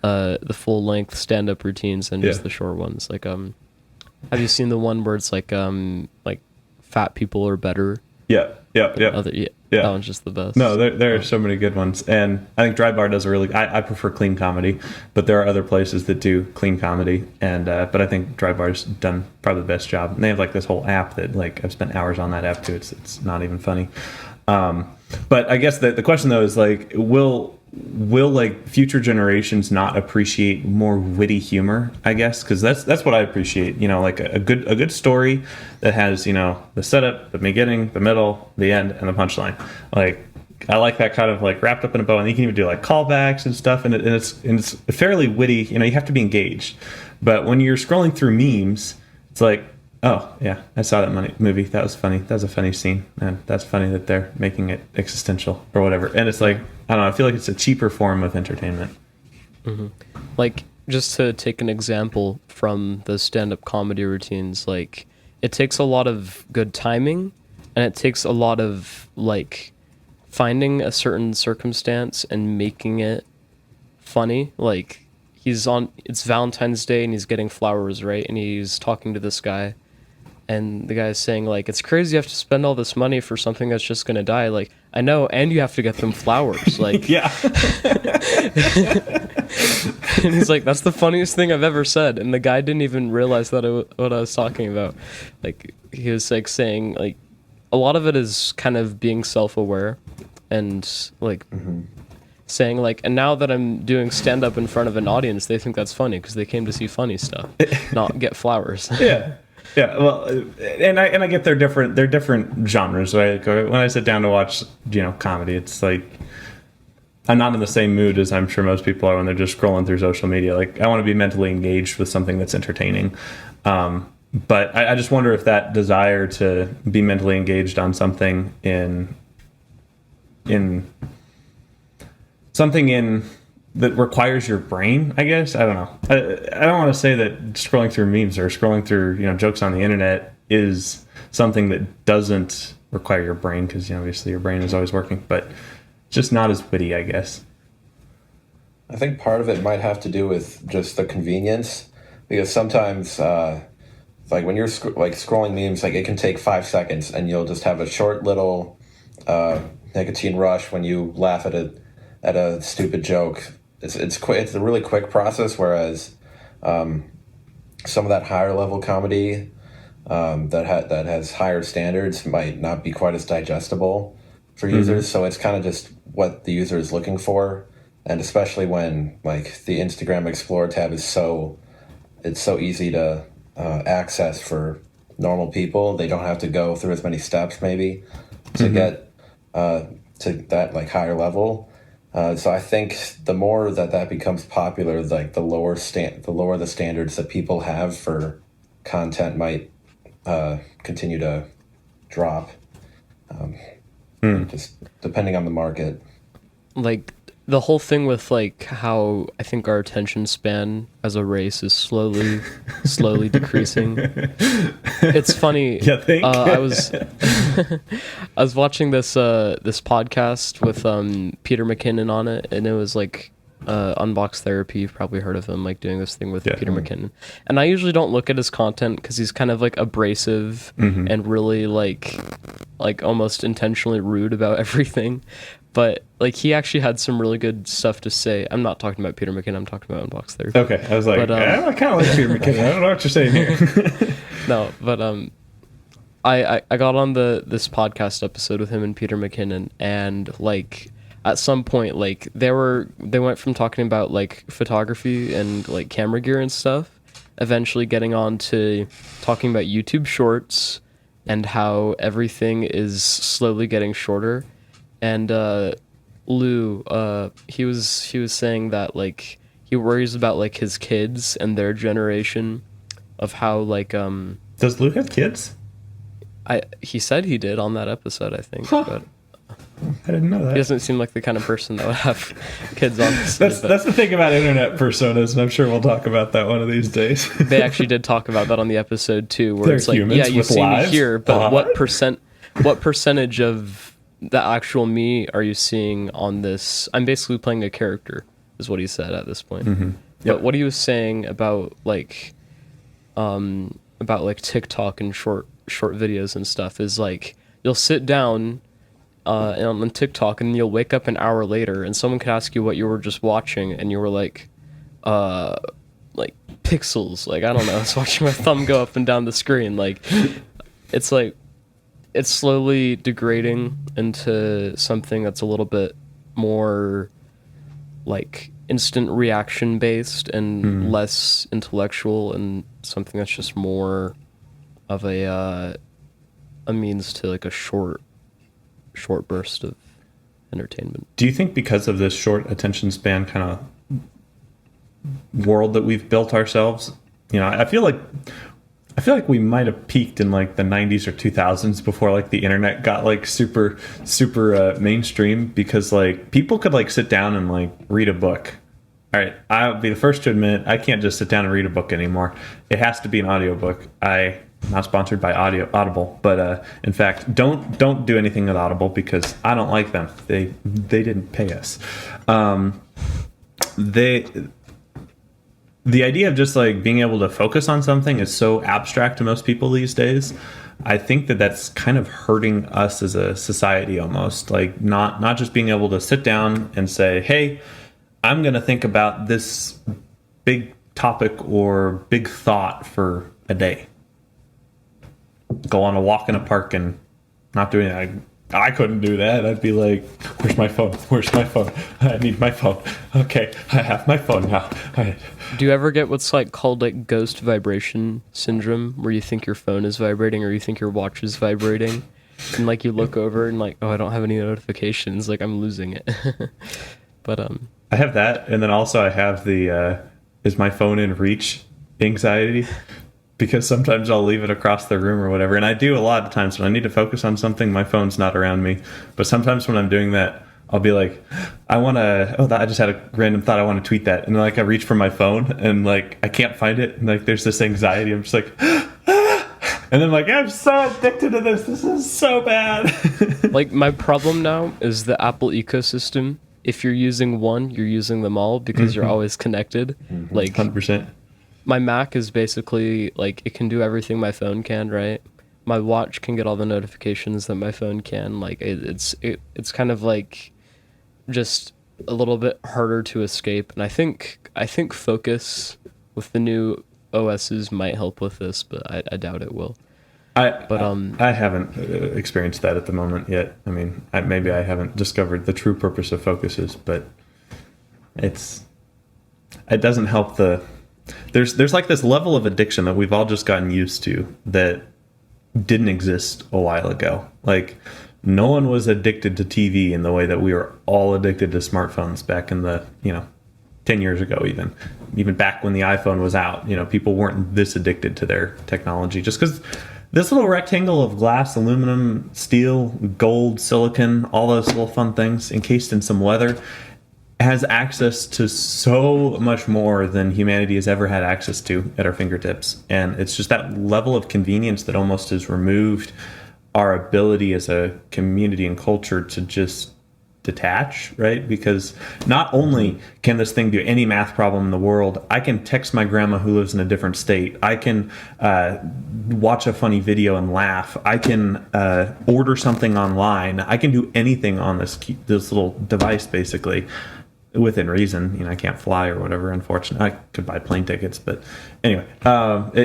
the full length stand up routines and just the short ones. Like have you seen the one where it's like fat people are better? Yeah. That one's just the best. No, there are so many good ones, and I think Dry Bar does I prefer clean comedy, but there are other places that do clean comedy, and but I think Dry Bar's done probably the best job. And they have like this whole app that like I've spent hours on that app too. It's not even funny. But I guess the question though is like, will like future generations not appreciate more witty humor, I guess, because that's what I appreciate, you know, like a good story that has, you know, the setup, the beginning, the middle, the end, and the punchline. Like I like that kind of like wrapped up in a bow, and you can even do like callbacks and stuff, and it's fairly witty. You know, you have to be engaged, but when you're scrolling through memes, it's like, oh yeah, I saw that movie. That was funny. That was a funny scene, and that's funny that they're making it existential or whatever. And it's like, I don't know. I feel like it's a cheaper form of entertainment. Mm-hmm. Like, just to take an example from the stand-up comedy routines, like it takes a lot of good timing, and it takes a lot of like finding a certain circumstance and making it funny. Like it's Valentine's Day and he's getting flowers, right? And he's talking to this guy. And the guy's saying, like, it's crazy you have to spend all this money for something that's just going to die. Like, I know, and you have to get them flowers. Like, yeah. And he's like, that's the funniest thing I've ever said. And the guy didn't even realize what I was talking about. Like, he was, like, saying, like, a lot of it is kind of being self-aware and, like, saying, like, and now that I'm doing stand-up in front of an audience, they think that's funny because they came to see funny stuff, not get flowers. Yeah. Yeah, well, and I get they're different genres, right? When I sit down to watch, you know, comedy, it's like I'm not in the same mood as I'm sure most people are when they're just scrolling through social media. Like I want to be mentally engaged with something that's entertaining, but I just wonder if that desire to be mentally engaged on something in that requires your brain, I guess. I don't know. I don't want to say that scrolling through memes or scrolling through, you know, jokes on the internet is something that doesn't require your brain, because, you know, obviously your brain is always working, but just not as witty, I guess. I think part of it might have to do with just the convenience, because sometimes, like when you're scrolling memes, like it can take 5 seconds, and you'll just have a short little nicotine rush when you laugh at a stupid joke. It's quick. It's a really quick process. Whereas some of that higher level comedy that has higher standards might not be quite as digestible for users. So it's kind of just what the user is looking for, and especially when like the Instagram Explorer tab is so easy to access for normal people. They don't have to go through as many steps maybe to get to that like higher level. So I think the more that becomes popular, like the lower the standards that people have for content might continue to drop. Just depending on the market. Like the whole thing with like how I think our attention span as a race is slowly decreasing. It's funny. You think? I was I was watching this podcast with Peter McKinnon on it, and it was like Unbox Therapy. You've probably heard of him, like doing this thing with Peter McKinnon. And I usually don't look at his content because he's kind of like abrasive and really like almost intentionally rude about everything. But like he actually had some really good stuff to say. I'm not talking about Peter McKinnon. I'm talking about Unbox Therapy. Okay, I was like, I kind of like Peter McKinnon. I don't know what you're saying here. No, but I got on this podcast episode with him and Peter McKinnon, and like at some point, like they went from talking about like photography and like camera gear and stuff, eventually getting on to talking about YouTube Shorts and how everything is slowly getting shorter. And Lou, he was saying that like he worries about like his kids and their generation of how like Does Luke have kids? he said he did on that episode, I think, Huh. but I didn't know that. he doesn't seem like the kind of person that would have kids on this. That's the thing about internet personas, and I'm sure we'll talk about that one of these days. They actually did talk about that on the episode too, where They're it's like, humans yeah, you with see me lives? here, but What? what percentage of the actual me are you seeing on this? I'm basically playing a character, is what he said at this point. Mm-hmm. But what he was saying about TikTok and short videos and stuff is like, you'll sit down on TikTok and you'll wake up an hour later and someone could ask you what you were just watching and you were like pixels, like I don't know, I was watching my thumb go up and down the screen. Like it's slowly degrading into something that's a little bit more like instant reaction based and less intellectual, and something that's just more of a means to like a short burst of entertainment. Do you think because of this short attention span kind of world that we've built ourselves, I feel like we might have peaked in like the 90s or 2000s before like the internet got like super mainstream, because like people could like sit down and like read a book. All right, I'll be the first to admit I can't just sit down and read a book anymore. It has to be an audiobook. Not sponsored by Audible, but in fact, don't do anything with Audible because I don't like them. They didn't pay us. The idea of just like being able to focus on something is so abstract to most people these days. I think that's kind of hurting us as a society almost. Like not just being able to sit down and say, hey, I'm going to think about this big topic or big thought for a day. Go on a walk in a park and not doing that. I couldn't do that. I'd be like, where's my phone? Where's my phone? I need my phone. Okay, I have my phone now. All right. Do you ever get what's like called like ghost vibration syndrome, where you think your phone is vibrating or you think your watch is vibrating, and like you look over and like, oh, I don't have any notifications, like I'm losing it. But I have that, and then also I have the is my phone in reach anxiety, because sometimes I'll leave it across the room or whatever, and I do a lot of times when I need to focus on something, my phone's not around me. But sometimes when I'm doing that, I'll be like, I just had a random thought, I want to tweet that, and like I reach for my phone and like I can't find it, and like there's this anxiety. I'm just like, and then like I'm so addicted to this. This is so bad. like my problem now is the Apple ecosystem. If you're using one, you're using them all because you're always connected. Like 100%. My Mac is basically like it can do everything my phone can, right? My watch can get all the notifications that my phone can. Like it's kind of like just a little bit harder to escape. And I think Focus with the new OSs might help with this, but I doubt it will. I haven't experienced that at the moment yet. I mean, maybe I haven't discovered the true purpose of focuses, but it doesn't help there's like this level of addiction that we've all just gotten used to that didn't exist a while ago. Like no one was addicted to TV in the way that we were all addicted to smartphones back in the, 10 years ago, even back when the iPhone was out. People weren't this addicted to their technology just because this little rectangle of glass, aluminum, steel, gold, silicon, all those little fun things encased in some leather has access to so much more than humanity has ever had access to at our fingertips. And it's just that level of convenience that almost has removed our ability as a community and culture to just detach, right? Because not only can this thing do any math problem in the world, I can text my grandma who lives in a different state. I can watch a funny video and laugh. I can order something online. I can do anything on this little device, basically, within reason. I can't fly or whatever, unfortunately. I could buy plane tickets, but anyway,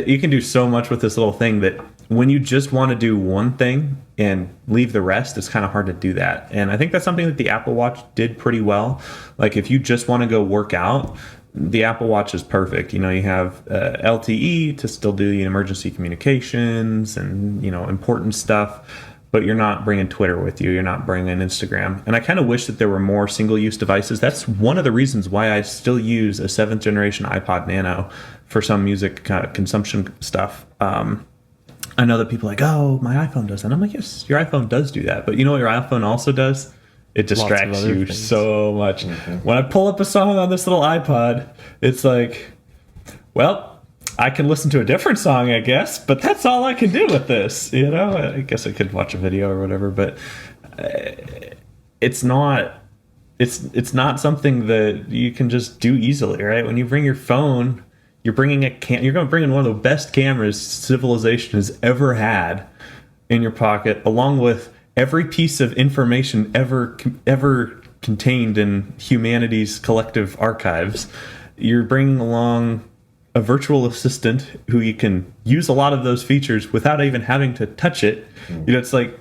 you can do so much with this little thing that when you just want to do one thing and leave the rest, it's kind of hard to do that. And I think that's something that the Apple Watch did pretty well. Like if you just want to go work out, the Apple Watch is perfect. You have LTE to still do the emergency communications and, important stuff. But you're not bringing Twitter with you. You're not bringing Instagram. And I kind of wish that there were more single-use devices. That's one of the reasons why I still use a 7th generation iPod Nano for some music kind of consumption stuff. I know that people are like, oh, my iPhone does that. I'm like, yes, your iPhone does do that. But you know what your iPhone also does? It distracts you so much. When I pull up a song on this little iPod, it's like, well, I can listen to a different song, I guess, but that's all I can do with this. You know, I guess I could watch a video or whatever, but it's not something that you can just do easily, right? When you bring your phone, you're going to bring in one of the best cameras civilization has ever had in your pocket, along with every piece of information ever contained in humanity's collective archives. You're bringing along a virtual assistant who you can use a lot of those features without even having to touch it. You know, it's like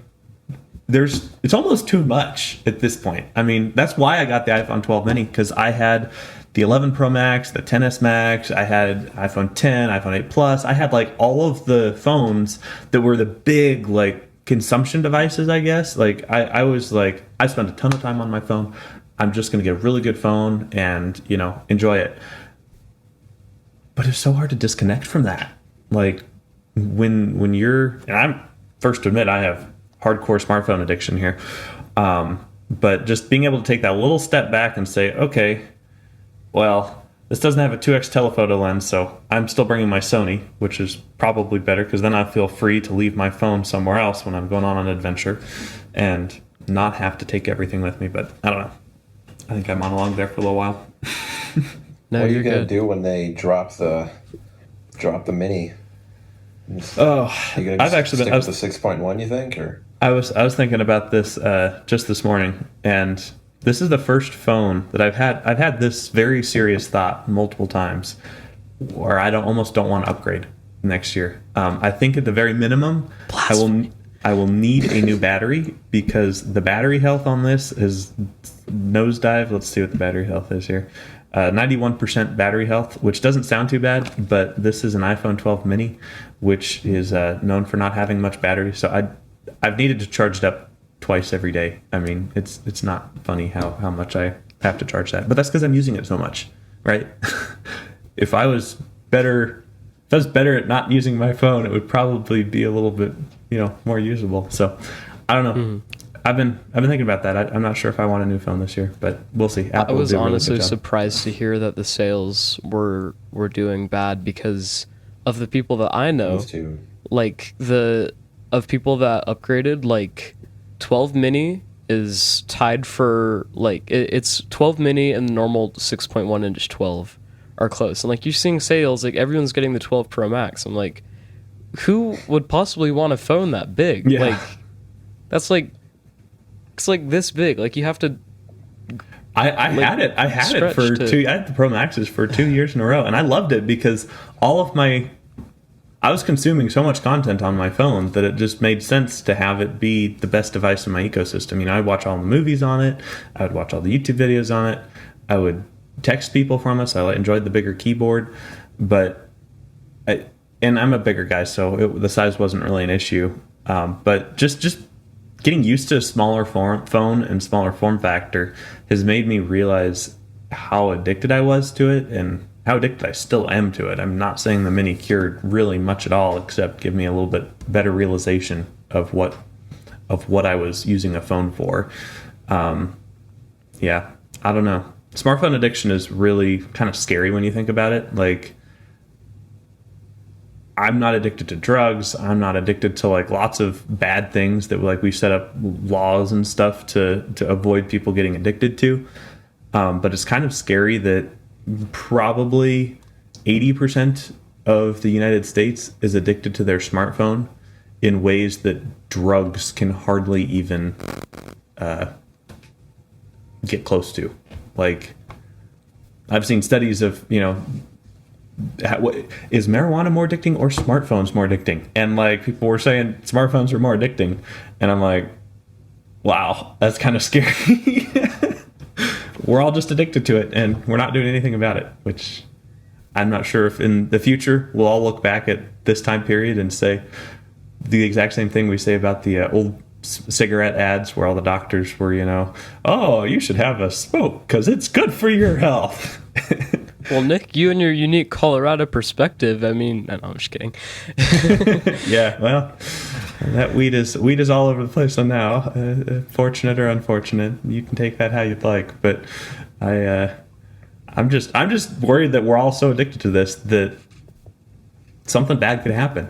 it's almost too much at this point. I mean, that's why I got the iPhone 12 mini, because I had the 11 Pro Max, the 10s Max, I had iPhone 10, iPhone 8 Plus. I had like all of the phones that were the big like consumption devices, I guess. Like I was like, I spent a ton of time on my phone. I'm just going to get a really good phone and, you know, enjoy it. But it's so hard to disconnect from that. Like when you're, and I'm first to admit I have hardcore smartphone addiction here. But just being able to take that little step back and say, okay, well, this doesn't have a 2x telephoto lens, so I'm still bringing my Sony, which is probably better because then I feel free to leave my phone somewhere else when I'm going on an adventure and not have to take everything with me. But I don't know. I think I'm on along there for a little while. No, what are you going to do when they drop the mini? I've actually been. I was the 6.1. You think, or I was thinking about this just this morning, and this is the first phone that I've had this very serious thought multiple times, where I almost don't want to upgrade next year. I think at the very minimum, I will need a new battery because the battery health on this is nosedive. Let's see what the battery health is here. 91% battery health, which doesn't sound too bad, but this is an iPhone 12 mini, which is known for not having much battery. So I've needed to charge it up twice every day. I mean, it's not funny how much I have to charge that, but that's because I'm using it so much, right? If I was better at not using my phone, it would probably be a little bit, more usable. So I don't know. Mm-hmm. I've been thinking about that. I'm not sure if I want a new phone this year, but we'll see. Apple I was honestly surprised to hear that the sales were doing bad because of the people that I know. Like of people that upgraded, like 12 mini is tied for it's 12 mini and the normal 6.1 inch 12 are close. And like you're seeing sales, like everyone's getting the 12 Pro Max. I'm like, who would possibly want a phone that big? Yeah. Like that's like it's like this big. Like you have to. I had it for two. I had the Pro Maxes for 2 years in a row, and I loved it because I was consuming so much content on my phone that it just made sense to have it be the best device in my ecosystem. I'd watch all the movies on it. I would watch all the YouTube videos on it. I would text people from it. So I enjoyed the bigger keyboard, and I'm a bigger guy, so the size wasn't really an issue. But just getting used to a smaller phone and smaller form factor has made me realize how addicted I was to it and how addicted I still am to it. I'm not saying the mini cured really much at all, except give me a little bit better realization of what I was using a phone for. Yeah, I don't know. Smartphone addiction is really kind of scary when you think about it. Like, I'm not addicted to drugs. I'm not addicted to lots of bad things that we set up laws and stuff to avoid people getting addicted to. But it's kind of scary that probably 80% of the United States is addicted to their smartphone in ways that drugs can hardly even get close to. Like, I've seen studies of, is marijuana more addicting or smartphones more addicting? And people were saying smartphones are more addicting. And I'm like, wow, that's kind of scary. We're all just addicted to it and we're not doing anything about it, which I'm not sure if in the future we'll all look back at this time period and say the exact same thing we say about the cigarette ads where all the doctors were, oh, you should have a smoke because it's good for your health. Well, Nick, you and your unique Colorado perspective. I mean, no, I'm just kidding. Yeah, well, that weed is all over the place. So now, fortunate or unfortunate, you can take that how you'd like. But I'm just worried that we're all so addicted to this that something bad could happen.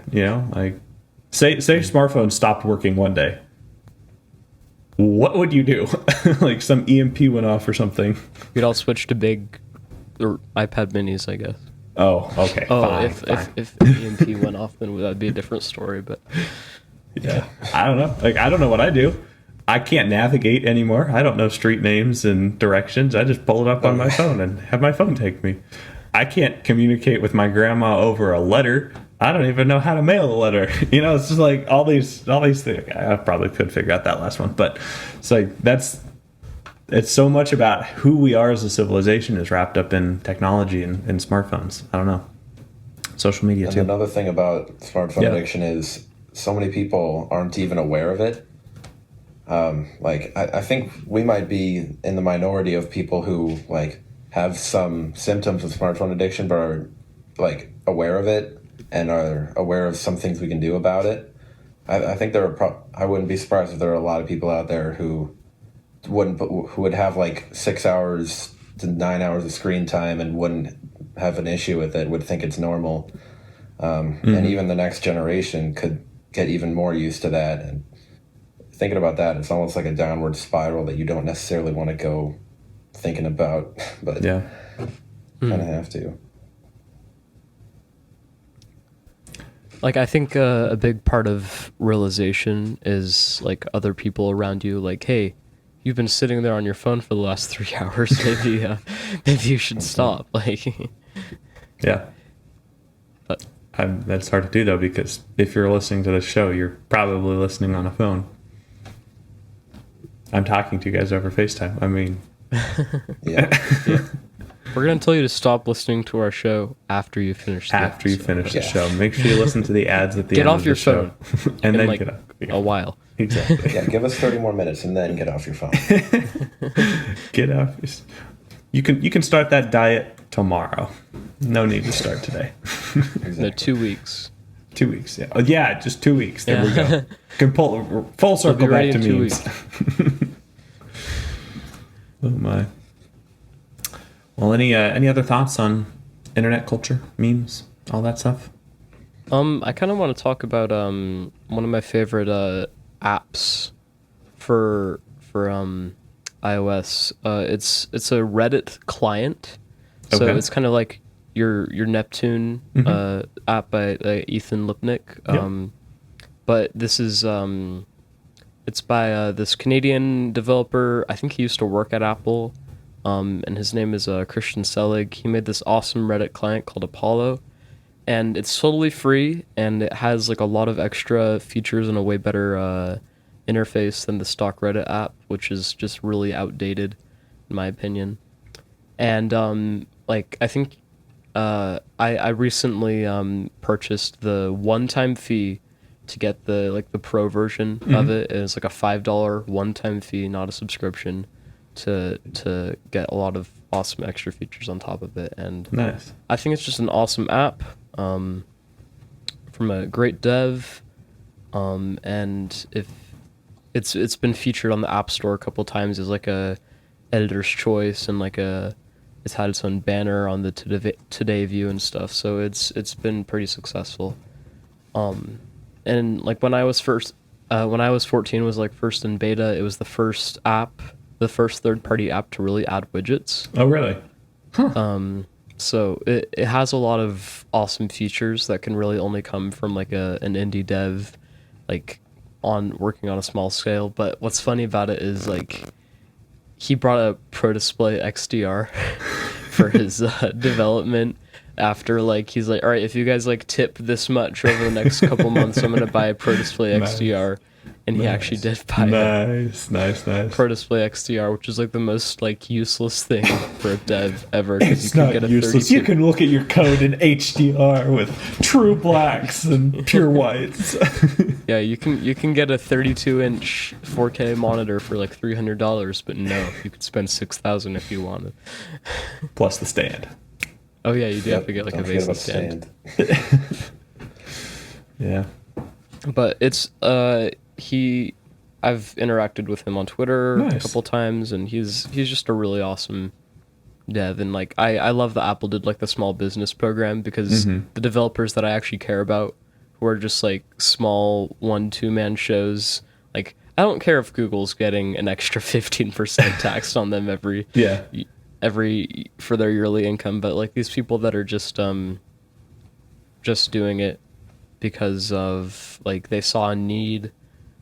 Like say smartphones stopped working one day. What would you do? Like some EMP went off or something. We'd all switch to big or iPad minis, I guess. Oh, okay. Oh, fine. if EMP went off, then that'd be a different story. But yeah, I don't know. Like, I don't know what I do. I can't navigate anymore. I don't know street names and directions. I just pull it up on my phone and have my phone take me. I can't communicate with my grandma over a letter. I don't even know how to mail a letter. It's just like all these things. I probably could figure out that last one, but it's like it's so much about who we are as a civilization is wrapped up in technology and smartphones. I don't know. Social media and too. Another thing about smartphone addiction is so many people aren't even aware of it. I think we might be in the minority of people who have some symptoms of smartphone addiction, but are aware of it and are aware of some things we can do about it. I think I wouldn't be surprised if there are a lot of people out there who would have 6 hours to 9 hours of screen time and wouldn't have an issue with it, would think it's normal. And even the next generation could get even more used to that. And thinking about that, it's almost like a downward spiral that you don't necessarily want to go thinking about, but kind of have to. I think a big part of realization is other people around you, hey, you've been sitting there on your phone for the last 3 hours. Maybe you should stop. Yeah. But that's hard to do though, because if you're listening to the show, you're probably listening on a phone. I'm talking to you guys over FaceTime. I mean, yeah. We're going to tell you to stop listening to our show after you finish the show. Make sure you listen to the ads at the end of the show. Get off your phone. And then get up. A while. Exactly. Yeah, give us 30 more minutes and then get off your phone. Get off. You can start that diet tomorrow. No need to start today. Exactly. No, 2 weeks. 2 weeks, yeah. Oh, yeah, just 2 weeks. There we go. Can pull full circle back to memes. Oh my. Well, any other thoughts on internet culture, memes, all that stuff? I kind of want to talk about one of my favorite apps for iOS. It's a Reddit client, so it's kind of like your Neptune app by Ethan Lipnick. But this is it's by this Canadian developer. I think he used to work at Apple. And his name is Christian Selig. He made this awesome Reddit client called Apollo, and it's totally free, and it has a lot of extra features and a way better interface than the stock Reddit app, which is just really outdated, in my opinion. And I think I recently purchased the one-time fee to get the pro version of it. It's a $5 one-time fee, not a subscription, to get a lot of awesome extra features on top of it. And nice. I think it's just an awesome app from a great dev, and if it's been featured on the App Store a couple times as a editor's choice, and it's had its own banner on the Today view and stuff, so it's been pretty successful. And when I was 14, was first in beta. It was the first third-party app to really add widgets. Oh, really? Huh. So it has a lot of awesome features that can really only come from an indie dev, on working on a small scale. But what's funny about it is he brought a Pro Display XDR for his development. After he's all right, if you guys tip this much over the next couple months, I'm gonna buy a Pro Display XDR. and he actually did buy nice. Pro Display XDR, which is like the most like useless thing for a dev ever. It's not useless. 32... You can look at your code in HDR with true blacks and pure whites. Yeah, you can get a 32-inch 4K monitor for like $300, but no, you could spend $6,000 if you wanted. Plus the stand. Oh yeah, you do have to get like a basic stand. Yeah. But it's I've interacted with him on Twitter a couple times, and he's just a really awesome dev. And like I love that Apple did like the small business program, because the developers that I actually care about, who are just like small 1-2 man shows, like I don't care if Google's getting an extra 15% taxed on them every for their yearly income, but like these people that are just doing it because of like they saw a need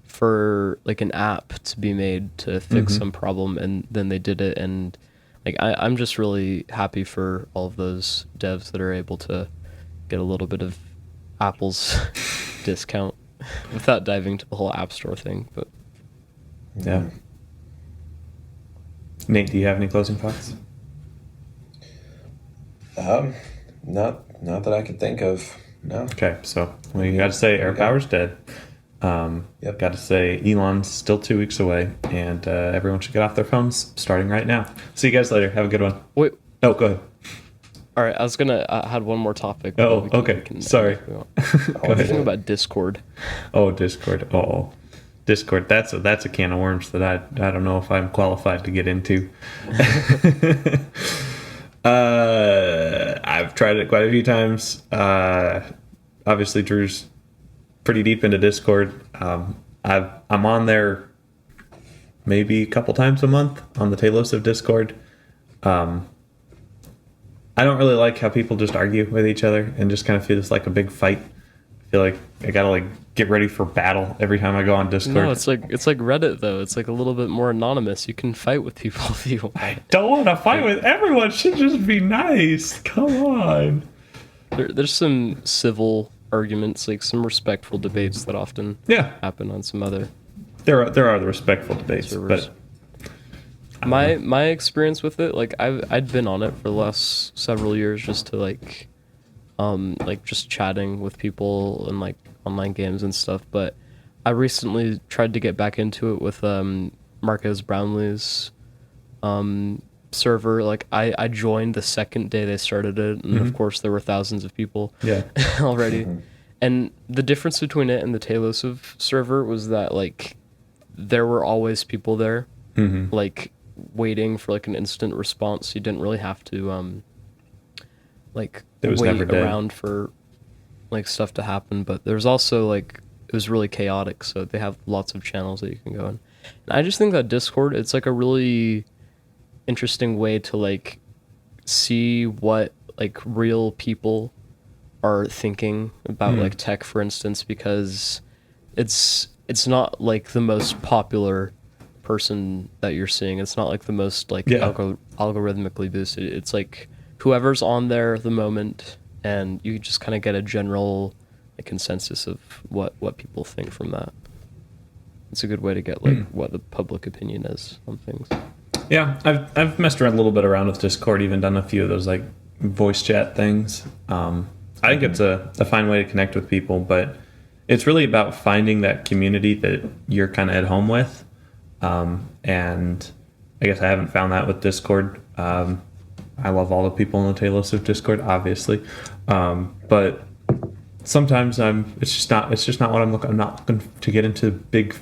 for like an app to be made to fix some problem, and then they did it. And like I'm just really happy for all of those devs that are able to get a little bit of Apple's discount without diving to the whole App Store thing. But yeah. Nate, do you have any closing thoughts? Not that I can think of. No. Okay, so you got to say AirPower's dead. Got to say Elon's still 2 weeks away, and everyone should get off their phones starting right now. See you guys later. Have a good one. Wait. Oh, go ahead. All right, I was gonna had one more topic. Oh, okay. Sorry. What do you think about Discord? Oh, Discord. Oh, Discord. That's a can of worms that I don't know if I'm qualified to get into. I've tried it quite a few times. Obviously, Drew's pretty deep into Discord. I'm on there maybe a couple times a month on the Talos of Discord. I don't really like how people just argue with each other and just kind of feel it's like a big fight. I feel like I gotta like get ready for battle every time I go on Discord. No, it's like Reddit though. It's like a little bit more anonymous. You can fight with people if you want. I don't want to fight with everyone. Should just be nice. Come on. There's some civil arguments, like some respectful debates that often happen on some other. There are the respectful debates, servers. But my experience with it, like I'd been on it for the last several years just to like just chatting with people and like online games and stuff. But I recently tried to get back into it with Marquez Brownlee's server. Like I joined the second day they started it, and of course there were thousands of people already. And the difference between it and the Tailosive server was that like there were always people there, like waiting for like an instant response. You didn't really have to like wait around for like stuff to happen. But there's also like it was really chaotic, so they have lots of channels that you can go in. And I just think that Discord, it's like a really interesting way to like see what like real people are thinking about like tech, for instance, because it's not like the most popular person that you're seeing. It's not like the most like algorithmically boosted. It's like whoever's on there at the moment, and you just kind of get a general like consensus of what people think from that. It's a good way to get like what the public opinion is on things. Yeah, I've messed around a little bit around with Discord, even done a few of those like voice chat things. I think it's a fine way to connect with people, but it's really about finding that community that you're kind of at home with. And I guess I haven't found that with Discord. I love all the people in the Talos of Discord, obviously. But sometimes it's just not what I'm looking. I'm not looking to get into big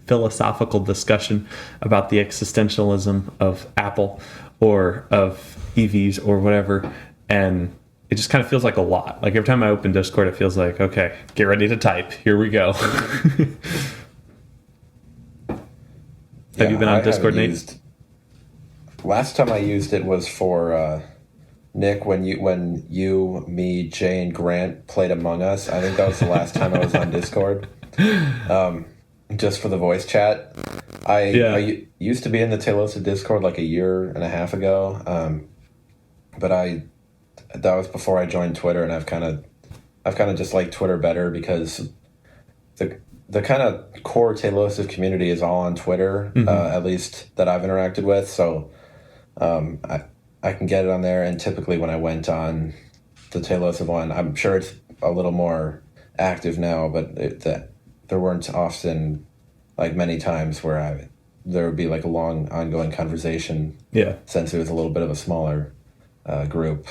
philosophical discussion about the existentialism of Apple or of EVs or whatever. And it just kind of feels like a lot. Like every time I open Discord, it feels like, okay, get ready to type. Here we go. Have you been on Discord, Nate? Last time I used it was for Nick, when you, me, Jay, and Grant played Among Us. I think that was the last time I was on Discord. Just for the voice chat. I used to be in the Talos Discord like a year and a half ago, but that was before I joined Twitter, and I've kind of just liked Twitter better because the kind of core Tailosive community is all on Twitter, at least that I've interacted with. So I can get it on there. And typically when I went on the Tailosive one, I'm sure it's a little more active now, but there weren't often like many times where there would be like a long ongoing conversation. Yeah. Since it was a little bit of a smaller group.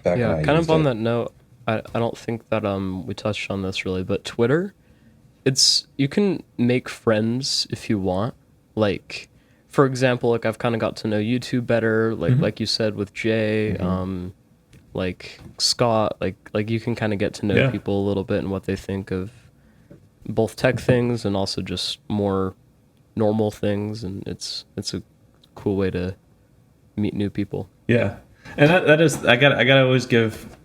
Back when I kind of on used it. that note, I don't think that we touched on this really, but Twitter, you can make friends if you want. Like, for example, like I've kind of got to know you two better, like you said with Jay, like Scott, like you can kind of get to know people a little bit and what they think of both tech things and also just more normal things, and it's a cool way to meet new people. Yeah, and that is I gotta always give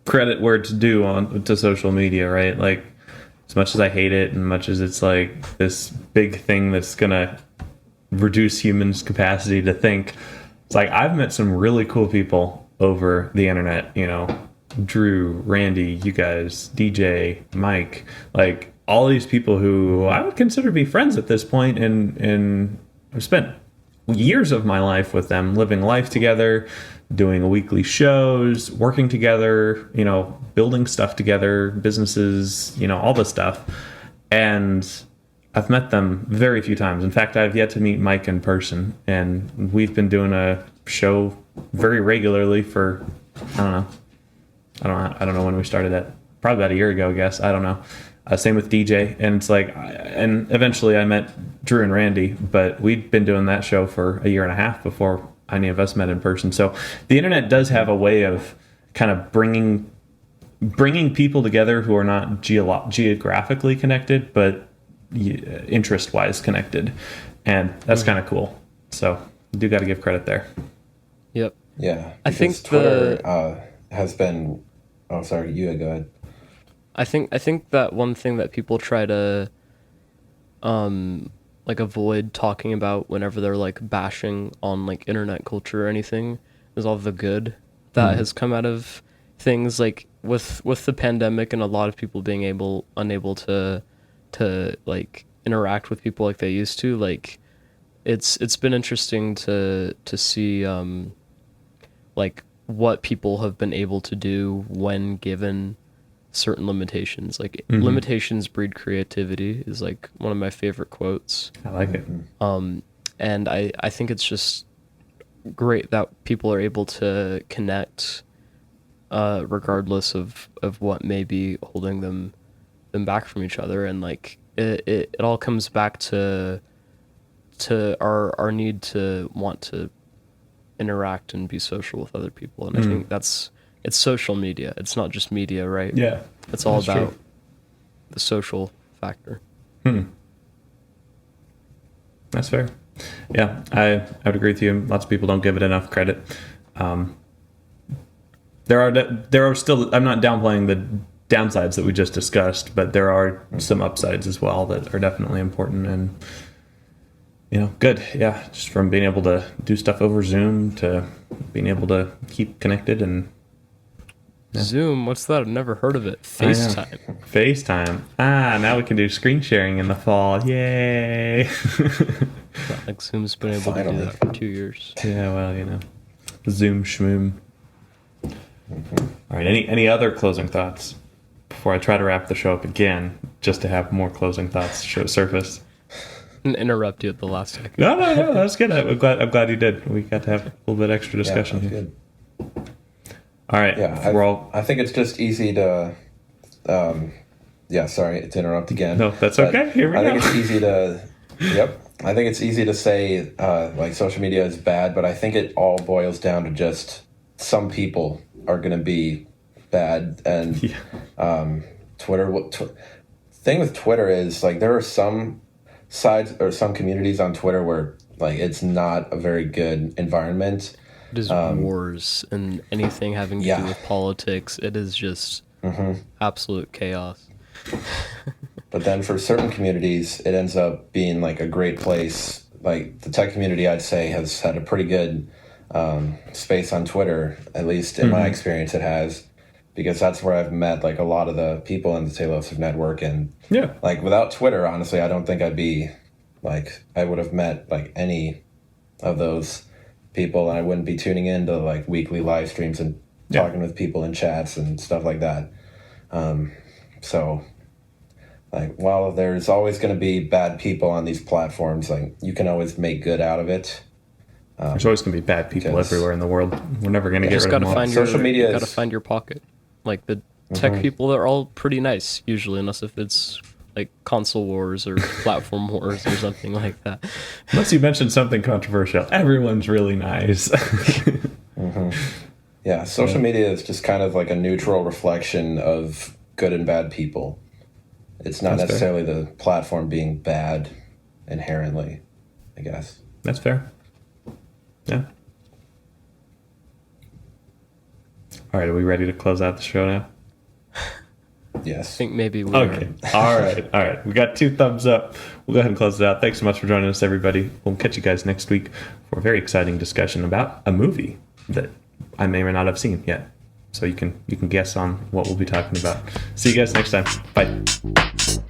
credit where it's due to social media, right? Like, as much as I hate it and much as it's like this big thing that's gonna reduce humans' capacity to think, it's like I've met some really cool people over the internet, you know, Drew, Randy, you guys, DJ, Mike, like all these people who I would consider to be friends at this point, and I've spent years of my life with them, living life together, doing weekly shows, working together, you know, building stuff together, businesses, you know, all this stuff. And I've met them very few times. In fact, I've yet to meet Mike in person, and we've been doing a show very regularly for, I don't know when we started that. Probably about a year ago, I guess. I don't know. Same with DJ, and it's like, and eventually I met Drew and Randy, but we'd been doing that show for a year and a half before any of us met in person. So the internet does have a way of kind of bringing people together who are not geographically connected, but interest-wise connected, and that's kind of cool. So you do got to give credit there. Yep. Yeah, I think Twitter has been. Oh, sorry, you go ahead. I think that one thing that people try to like avoid talking about whenever they're like bashing on like internet culture or anything is all the good that has come out of things, like with the pandemic and a lot of people being unable to like interact with people like they used to. Like it's been interesting to see like what people have been able to do when given certain limitations. Like limitations breed creativity is like one of my favorite quotes. I like it. And I think it's just great that people are able to connect regardless of what may be holding them back from each other. And like it all comes back to our need to want to interact and be social with other people. And I think it's social media. It's not just media, right? Yeah. It's all about true. the social factor. That's fair. Yeah, I would agree with you. Lots of people don't give it enough credit. There are still, I'm not downplaying the downsides that we just discussed, but there are some upsides as well that are definitely important and, you know, good. Yeah, just from being able to do stuff over Zoom to being able to keep connected and Zoom, what's that? I've never heard of it. FaceTime. FaceTime. Now we can do screen sharing in the fall. Yay! Like Zoom's been able to do that for 2 years. Yeah, well, you know, Zoom schmoom. All right. Any other closing thoughts before I try to wrap the show up again, just to have more closing thoughts surface? And interrupt you at the last second. No, that's good. I'm glad you did. We got to have a little bit extra discussion here. Good. All right. Yeah, I think it's just easy to. Sorry to interrupt again. No, that's okay. Here we go. I think it's easy to. Yep. I think it's easy to say like social media is bad, but I think it all boils down to just some people are going to be bad, and Twitter. Thing with Twitter is like there are some sides or some communities on Twitter where like it's not a very good environment. It is wars and anything having to do with politics. It is just absolute chaos. But then for certain communities, it ends up being like a great place. Like the tech community, I'd say, has had a pretty good space on Twitter. At least in my experience, it has. because that's where I've met like a lot of the people in the Taylosive network. And Yeah. like without Twitter, honestly, I don't think I'd be like, I would have met like any of those people, and I wouldn't be tuning into like weekly live streams and talking with people in chats and stuff like that. So like, while there's always going to be bad people on these platforms, like you can always make good out of it. There's always going to be bad people everywhere in the world. We're never going to get rid of them all. Social media You gotta find your pocket. Like the tech people, they're all pretty nice usually, unless if it's like console wars or platform wars or something like that. Unless you mention something controversial, everyone's really nice. Yeah, social media is just kind of like a neutral reflection of good and bad people. It's not necessarily the platform being bad inherently, I guess. That's fair. Yeah. All right, are we ready to close out the show now? Yes. I think maybe we Okay. All right. We got 2 thumbs up. We'll go ahead and close it out. Thanks so much for joining us, everybody. We'll catch you guys next week for a very exciting discussion about a movie that I may or may not have seen yet. So you can guess on what we'll be talking about. See you guys next time. Bye.